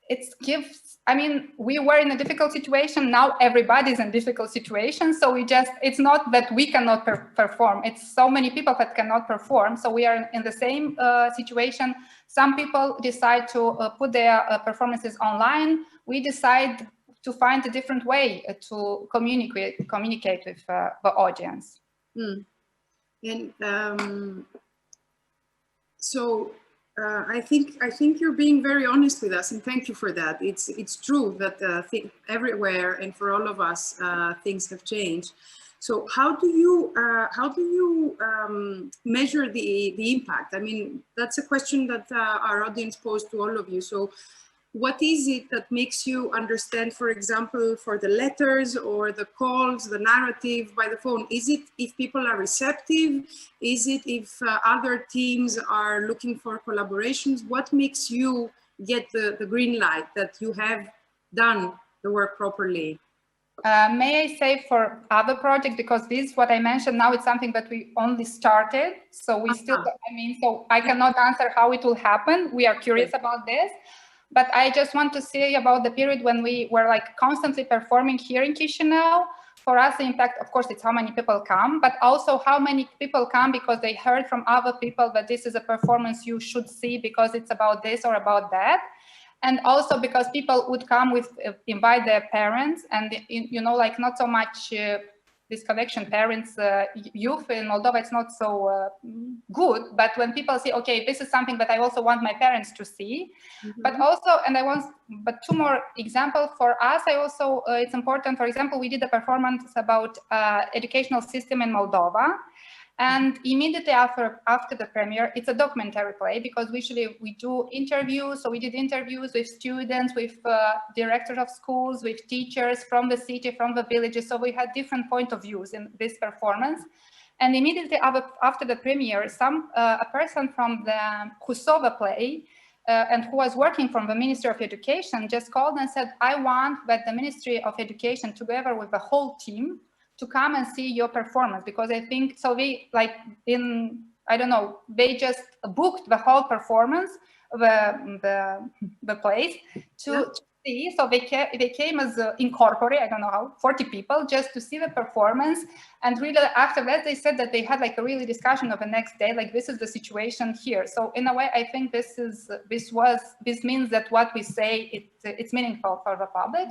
it gives, I mean, we were in a difficult situation. Now everybody's in a difficult situation. So it's not that we cannot perform. It's so many people that cannot perform. So we are in the same situation. Some people decide to put their performances online. We decide to find a different way to communicate with the audience. Mm. And I think you're being very honest with us, and thank you for that. It's true that everywhere and for all of us things have changed. So how do you measure the impact? I mean, that's a question that our audience posed to all of you. So what is it that makes you understand, for example, for the letters or the calls, the narrative by the phone? Is it if people are receptive? Is it if other teams are looking for collaborations? What makes you get the green light that you have done the work properly? May I say for other projects, because this, what I mentioned now, it's something that we only started. So we still, I mean, so I cannot answer how it will happen. We are curious about this. But I just want to say about the period when we were like constantly performing here in Chisinau. For us, the impact, of course, it's how many people come, but also how many people come because they heard from other people that this is a performance you should see because it's about this or about that. And also because people would come with, invite their parents, and, you know, like not so much this connection, parents, youth in Moldova, it's not so good. But when people say, okay, this is something that I also want my parents to see, but also, and but two more examples for us, I also, it's important, for example, we did a performance about educational system in Moldova. And immediately after the premiere, it's a documentary play because usually we do interviews. So we did interviews with students, with directors of schools, with teachers from the city, from the villages. So we had different point of views in this performance. And immediately after the premiere, a person from who saw the play and who was working from the Ministry of Education just called and said, I want that the Ministry of Education, together with the whole team, to come and see your performance, because I think, so we like I don't know, they just booked the whole performance, the place to see. So they came as incorporate, I don't know how, 40 people just to see the performance. And really after that, they said that they had like a really discussion of the next day, like this is the situation here. So in a way, I think this means that what we say, it's meaningful for the public.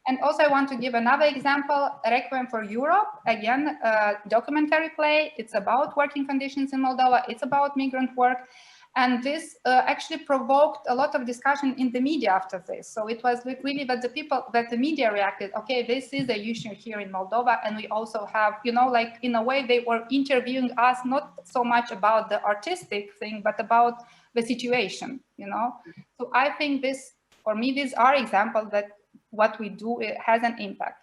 And also I want to give another example, Requiem for Europe, again, a documentary play. It's about working conditions in Moldova. It's about migrant work. And this actually provoked a lot of discussion in the media after this. So it was really that the media reacted, okay, this is a issue here in Moldova. And we also have, you know, like in a way they were interviewing us, not so much about the artistic thing, but about the situation, you know. So I think for me, these are examples that what we do, it has an impact.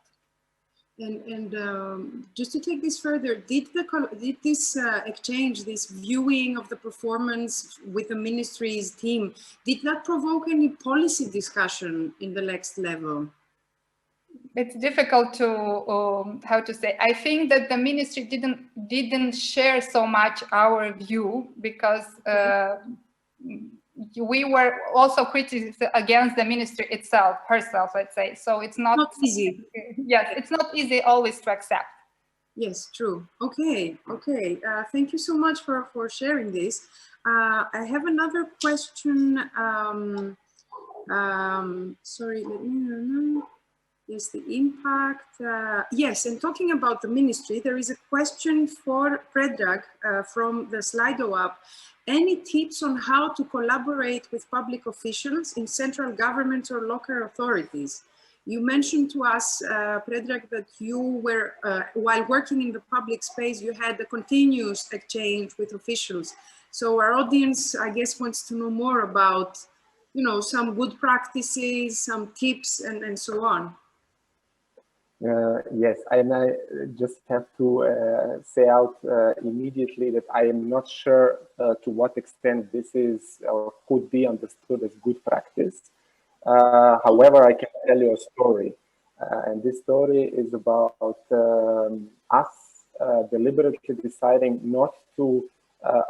And just to take this further, did this exchange, this viewing of the performance with the ministry's team, did that provoke any policy discussion in the next level? It's difficult to how to say. I think that the ministry didn't share so much our view because we were also critical against the ministry herself, let's say. So it's not easy. Yes, it's not easy always to accept. Yes, true. Okay, okay. Thank you so much for sharing this. I have another question. Sorry, let me. Yes, the impact. Yes, and talking about the ministry, there is a question for Predrag from the Slido app. Any tips on how to collaborate with public officials in central governments or local authorities? You mentioned to us, Predrag, that you were, while working in the public space, you had a continuous exchange with officials. So our audience, I guess, wants to know more about, you know, some good practices, some tips, and so on. Yes, and I just have to say out immediately that I am not sure to what extent this is or could be understood as good practice. However, I can tell you a story, and this story is about us deliberately deciding not to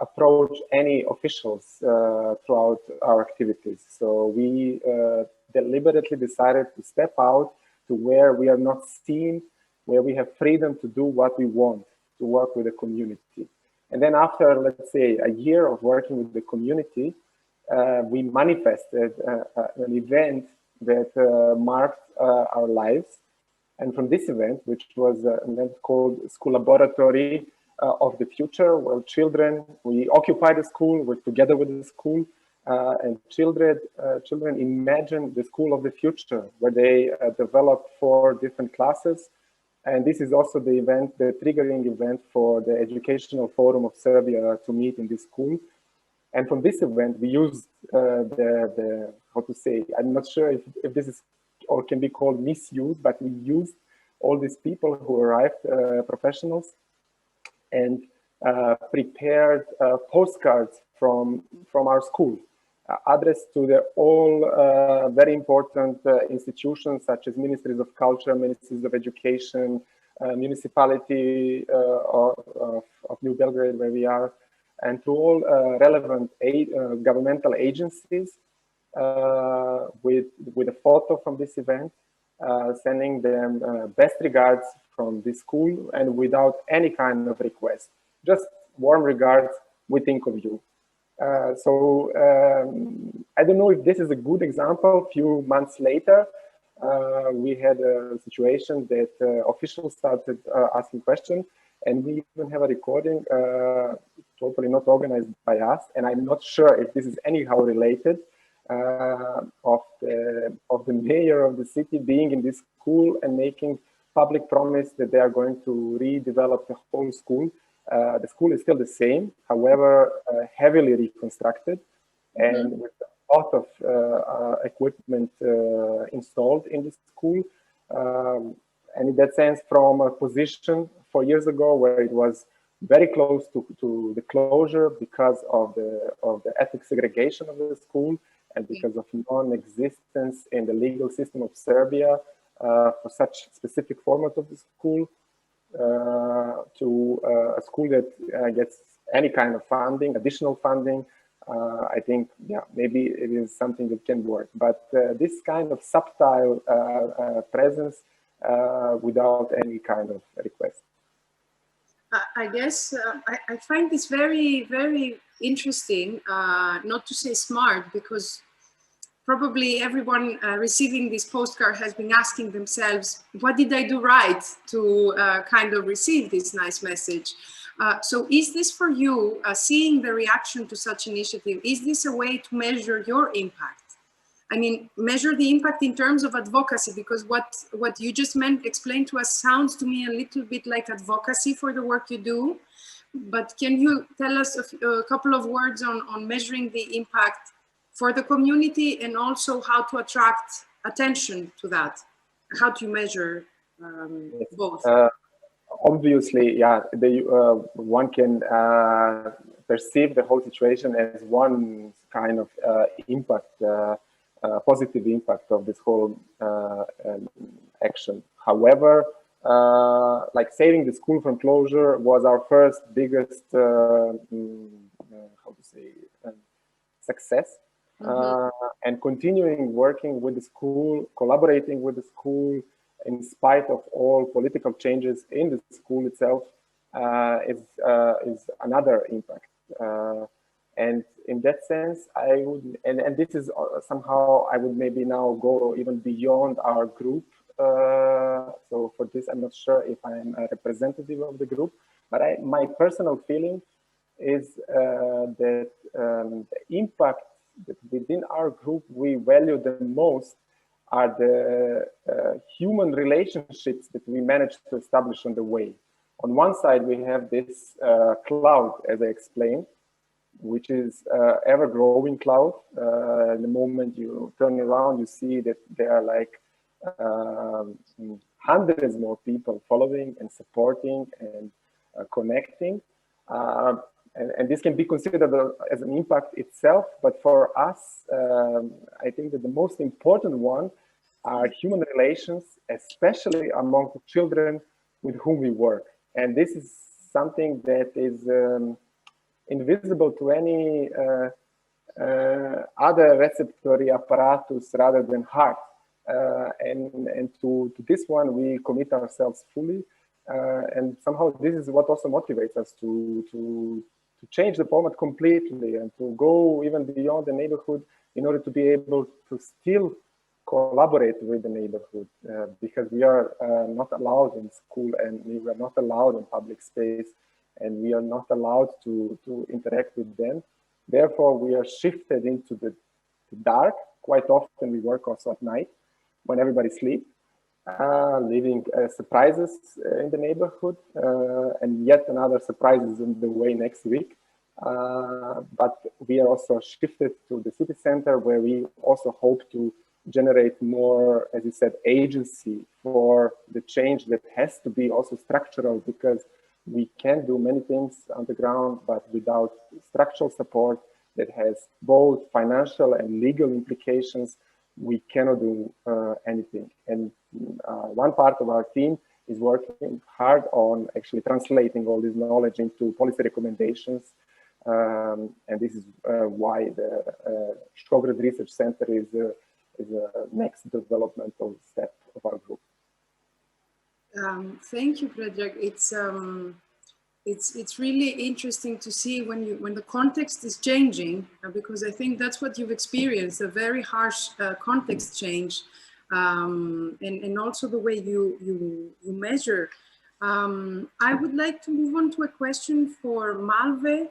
approach any officials throughout our activities. So we deliberately decided to step out to where we are not seen, where we have freedom to do what we want, to work with the community. And then after, let's say, a year of working with the community, we manifested an event that marked our lives. And from this event, which was an event called School Laboratory of the Future, where children, we occupy the school, we're together with the school, and children imagine the school of the future, where they develop 4 different classes. And this is also the event, the triggering event for the Educational Forum of Serbia to meet in this school. And from this event, we used how to say, I'm not sure if this is or can be called misuse, but we used all these people who arrived, professionals, and prepared postcards from our school, addressed to the all very important institutions such as ministries of culture, ministries of education, municipality of New Belgrade, where we are, and to all relevant governmental agencies with a photo from this event, sending them best regards from this school and without any kind of request. Just warm regards, we think of you. So I don't know if this is a good example. A few months later, we had a situation that officials started asking questions, and we even have a recording, totally not organized by us, and I'm not sure if this is anyhow related, of the mayor of the city being in this school and making public promise that they are going to redevelop the whole school. The school is still the same, however, heavily reconstructed, and with a lot of equipment installed in the school. And in that sense, from a position 4 years ago where it was very close to the closure because of the ethnic segregation of the school and because of non-existence in the legal system of Serbia for such specific format of the school, to a school that gets any kind of funding, additional funding. I think, yeah, maybe it is something that can work. But this kind of subtle presence without any kind of request. I guess I find this very, very interesting, not to say smart, because probably everyone receiving this postcard has been asking themselves, what did I do right to kind of receive this nice message? So is this for you, seeing the reaction to such initiative, is this a way to measure your impact? I mean, measure the impact in terms of advocacy, because what you just explained to us sounds to me a little bit like advocacy for the work you do. But can you tell us a couple of words on measuring the impact for the community and also how to attract attention to that? How do you measure both? Obviously, yeah, one can perceive the whole situation as one kind of impact, positive impact of this whole action. However, like saving the school from closure was our first biggest, how to say, success. And continuing working with the school, collaborating with the school, in spite of all political changes in the school itself, is another impact. And in that sense, I would, and this is somehow, I would maybe now go even beyond our group. So for this, I'm not sure if I'm a representative of the group, but my personal feeling is that the impact that within our group we value the most are the human relationships that we manage to establish on the way. On one side, we have this cloud, as I explained, which is ever-growing cloud. The moment you turn around, you see that there are like hundreds more people following and supporting and connecting. And this can be considered as an impact itself, but for us, I think that the most important one are human relations, especially among the children with whom we work. And this is something that is invisible to any other receptory apparatus rather than heart. And to this one, we commit ourselves fully. And somehow this is what also motivates us to change the format completely and to go even beyond the neighborhood in order to be able to still collaborate with the neighborhood, because we are not allowed in school and we are not allowed in public space and we are not allowed to interact with them. Therefore, we are shifted into the dark. Quite often we work also at night when everybody sleeps, leaving surprises in the neighborhood, and yet another surprise is on the way next week. But we are also shifted to the city center, where we also hope to generate more, as you said, agency for the change that has to be also structural, because we can do many things on the ground, but without structural support that has both financial and legal implications, we cannot do anything. And one part of our team is working hard on actually translating all this knowledge into policy recommendations. And this is why the Skogred Research Center is the next developmental step of our group. Thank you, Predrag. It's really interesting to see when the context is changing, because I think that's what you've experienced, a very harsh context change, and also the way you measure. I would like to move on to a question for Malve.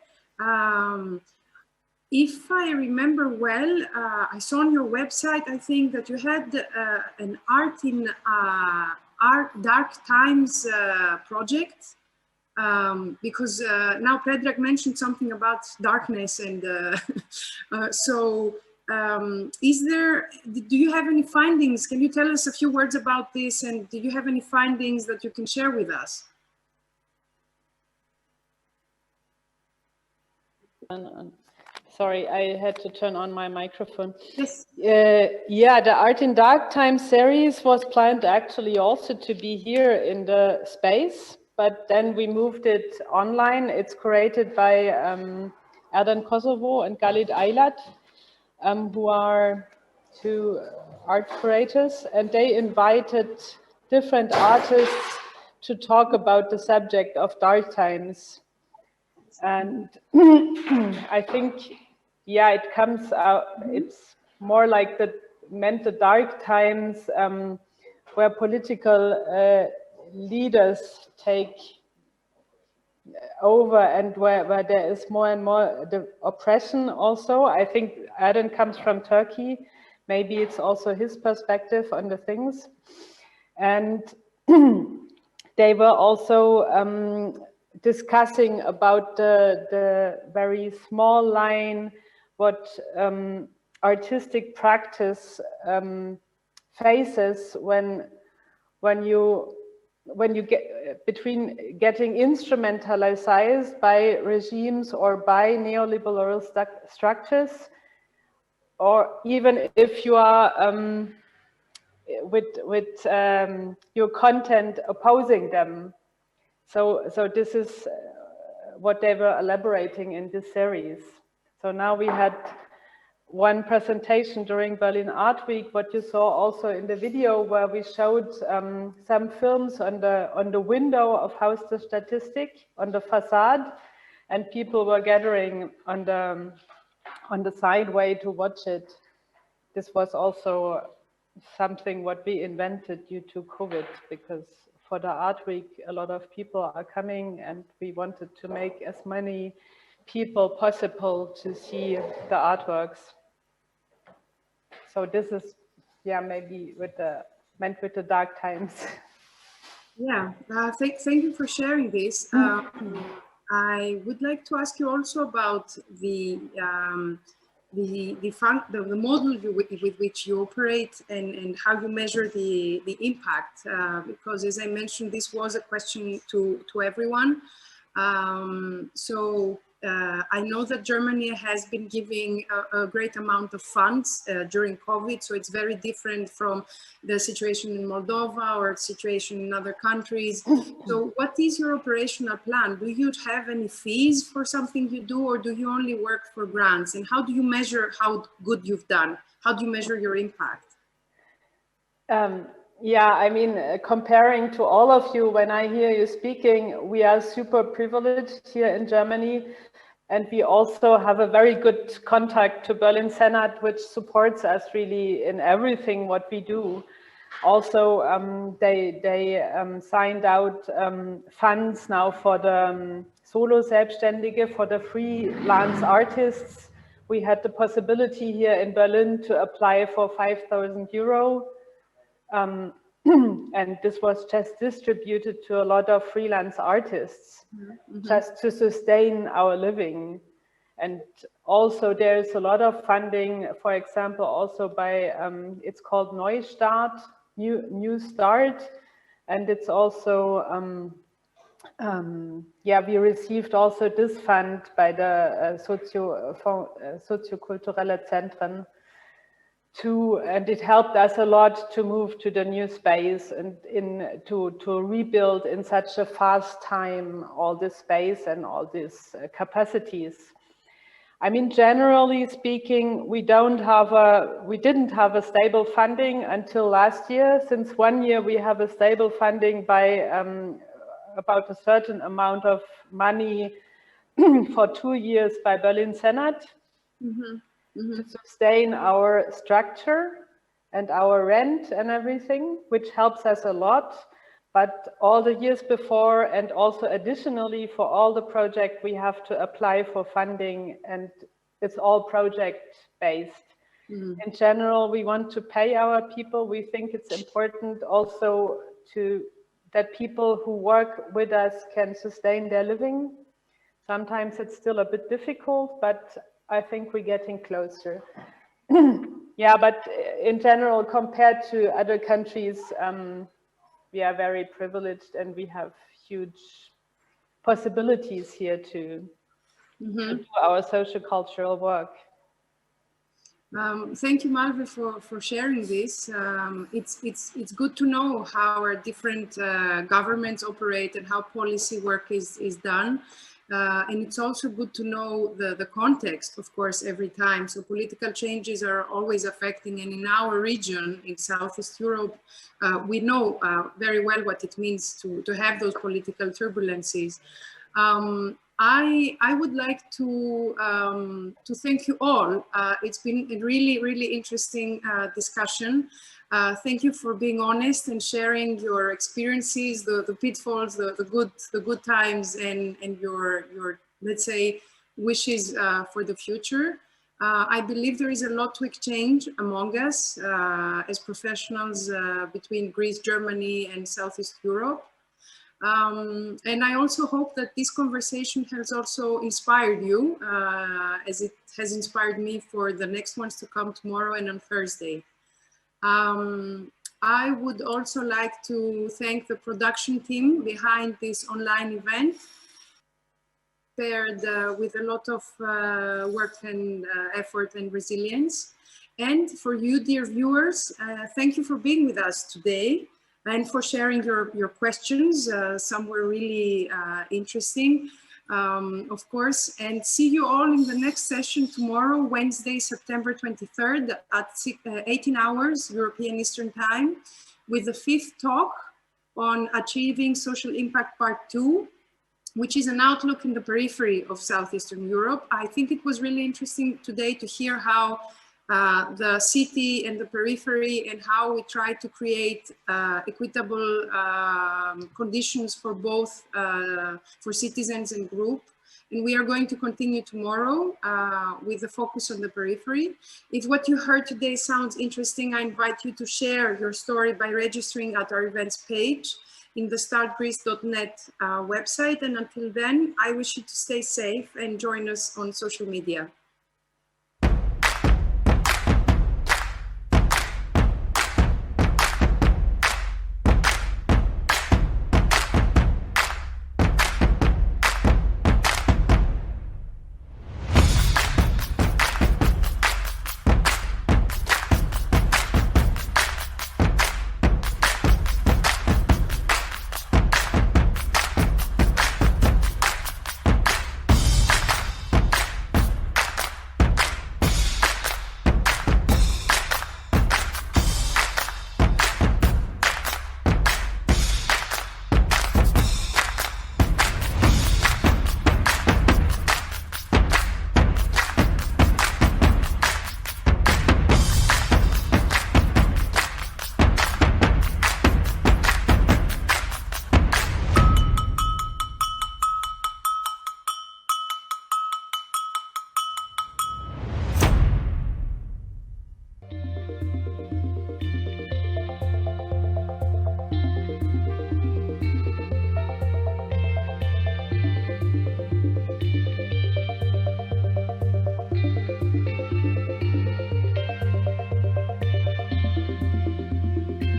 If I remember well, I saw on your website, I think that you had an Art in Dark Times project, because now Predrag mentioned something about darkness, and do you have any findings? Can you tell us a few words about this, and do you have any findings that you can share with us? Sorry, I had to turn on my microphone. Yes. Yeah, the Art in Dark Times series was planned actually also to be here in the space, but then we moved it online. It's created by Erdan Kosovo and Galit Aylat, who are two art curators, and they invited different artists to talk about the subject of dark times. And I think, yeah, it comes out, it's more like meant the dark times where political leaders take over, and where there is more and more the oppression also. I think Erdan comes from Turkey. Maybe it's also his perspective on the things. And they were also discussing about the very small line, what artistic practice faces when you get between getting instrumentalized by regimes or by neoliberal structures, or even if you are with your content opposing them. So this is what they were elaborating in this series. So now we had one presentation during Berlin Art Week, what you saw also in the video, where we showed some films on the window of Haus der Statistik, on the facade, and people were gathering on the sideway to watch it. This was also something what we invented due to COVID, because for the Art Week, a lot of people are coming, and we wanted to make as many people possible to see the artworks. So this is, yeah, maybe meant with the dark times. Yeah, thank you for sharing this. I would like to ask you also about the model with which you operate and how you measure the impact, because as I mentioned, this was a question to everyone. I know that Germany has been giving a great amount of funds during COVID, so it's very different from the situation in Moldova or situation in other countries. So what is your operational plan? Do you have any fees for something you do, or do you only work for grants? And how do you measure how good you've done? How do you measure your impact? Yeah, I mean, comparing to all of you, when I hear you speaking, we are super privileged here in Germany. And we also have a very good contact to Berlin Senate, which supports us really in everything what we do. Also, they signed out funds now for the solo Selbstständige, for the freelance artists. We had the possibility here in Berlin to apply for 5,000 euro. And this was just distributed to a lot of freelance artists, just to sustain our living. And also there's a lot of funding, for example, also by, it's called Neustart, New Start. And it's also, yeah, we received also this fund by the sociocultural Zentren. And it helped us a lot to move to the new space and to rebuild in such a fast time all this space and all these capacities. I mean, generally speaking, we didn't have a stable funding until last year. Since 1 year, we have a stable funding by about a certain amount of money for 2 years by Berlin Senate. To sustain our structure and our rent and everything, which helps us a lot. But all the years before, and also additionally for all the projects, we have to apply for funding, and it's all project-based. In general, we want to pay our people. We think it's important also that people who work with us can sustain their living. Sometimes it's still a bit difficult, but I think we're getting closer. Yeah, but in general, compared to other countries, we are very privileged, and we have huge possibilities here to do our sociocultural work. Thank you, Malve, for sharing this. It's good to know how our different governments operate and how policy work is done. And it's also good to know the context, of course, every time. So political changes are always affecting, and in our region, in Southeast Europe, we know very well what it means to have those political turbulences. I would like to thank you all. It's been a really, really interesting discussion. Thank you for being honest and sharing your experiences, the pitfalls, the good times, and your let's say wishes for the future. I believe there is a lot to exchange among us as professionals between Greece, Germany, and Southeast Europe. And I also hope that this conversation has also inspired you, as it has inspired me for the next ones to come tomorrow and on Thursday. I would also like to thank the production team behind this online event, paired with a lot of work and effort and resilience. And for you, dear viewers, thank you for being with us today and for sharing your questions. Some were really interesting. of course, and see you all in the next session tomorrow, Wednesday, September 23rd at 18 hours European Eastern Time, with the 5th talk on Achieving Social Impact Part 2, which is an outlook in the periphery of Southeastern Europe. I think it was really interesting today to hear how the city and the periphery and how we try to create equitable conditions for both, for citizens and group. And we are going to continue tomorrow with a focus on the periphery. If what you heard today sounds interesting, I invite you to share your story by registering at our events page in the startgreece.net website. And until then, I wish you to stay safe and join us on social media.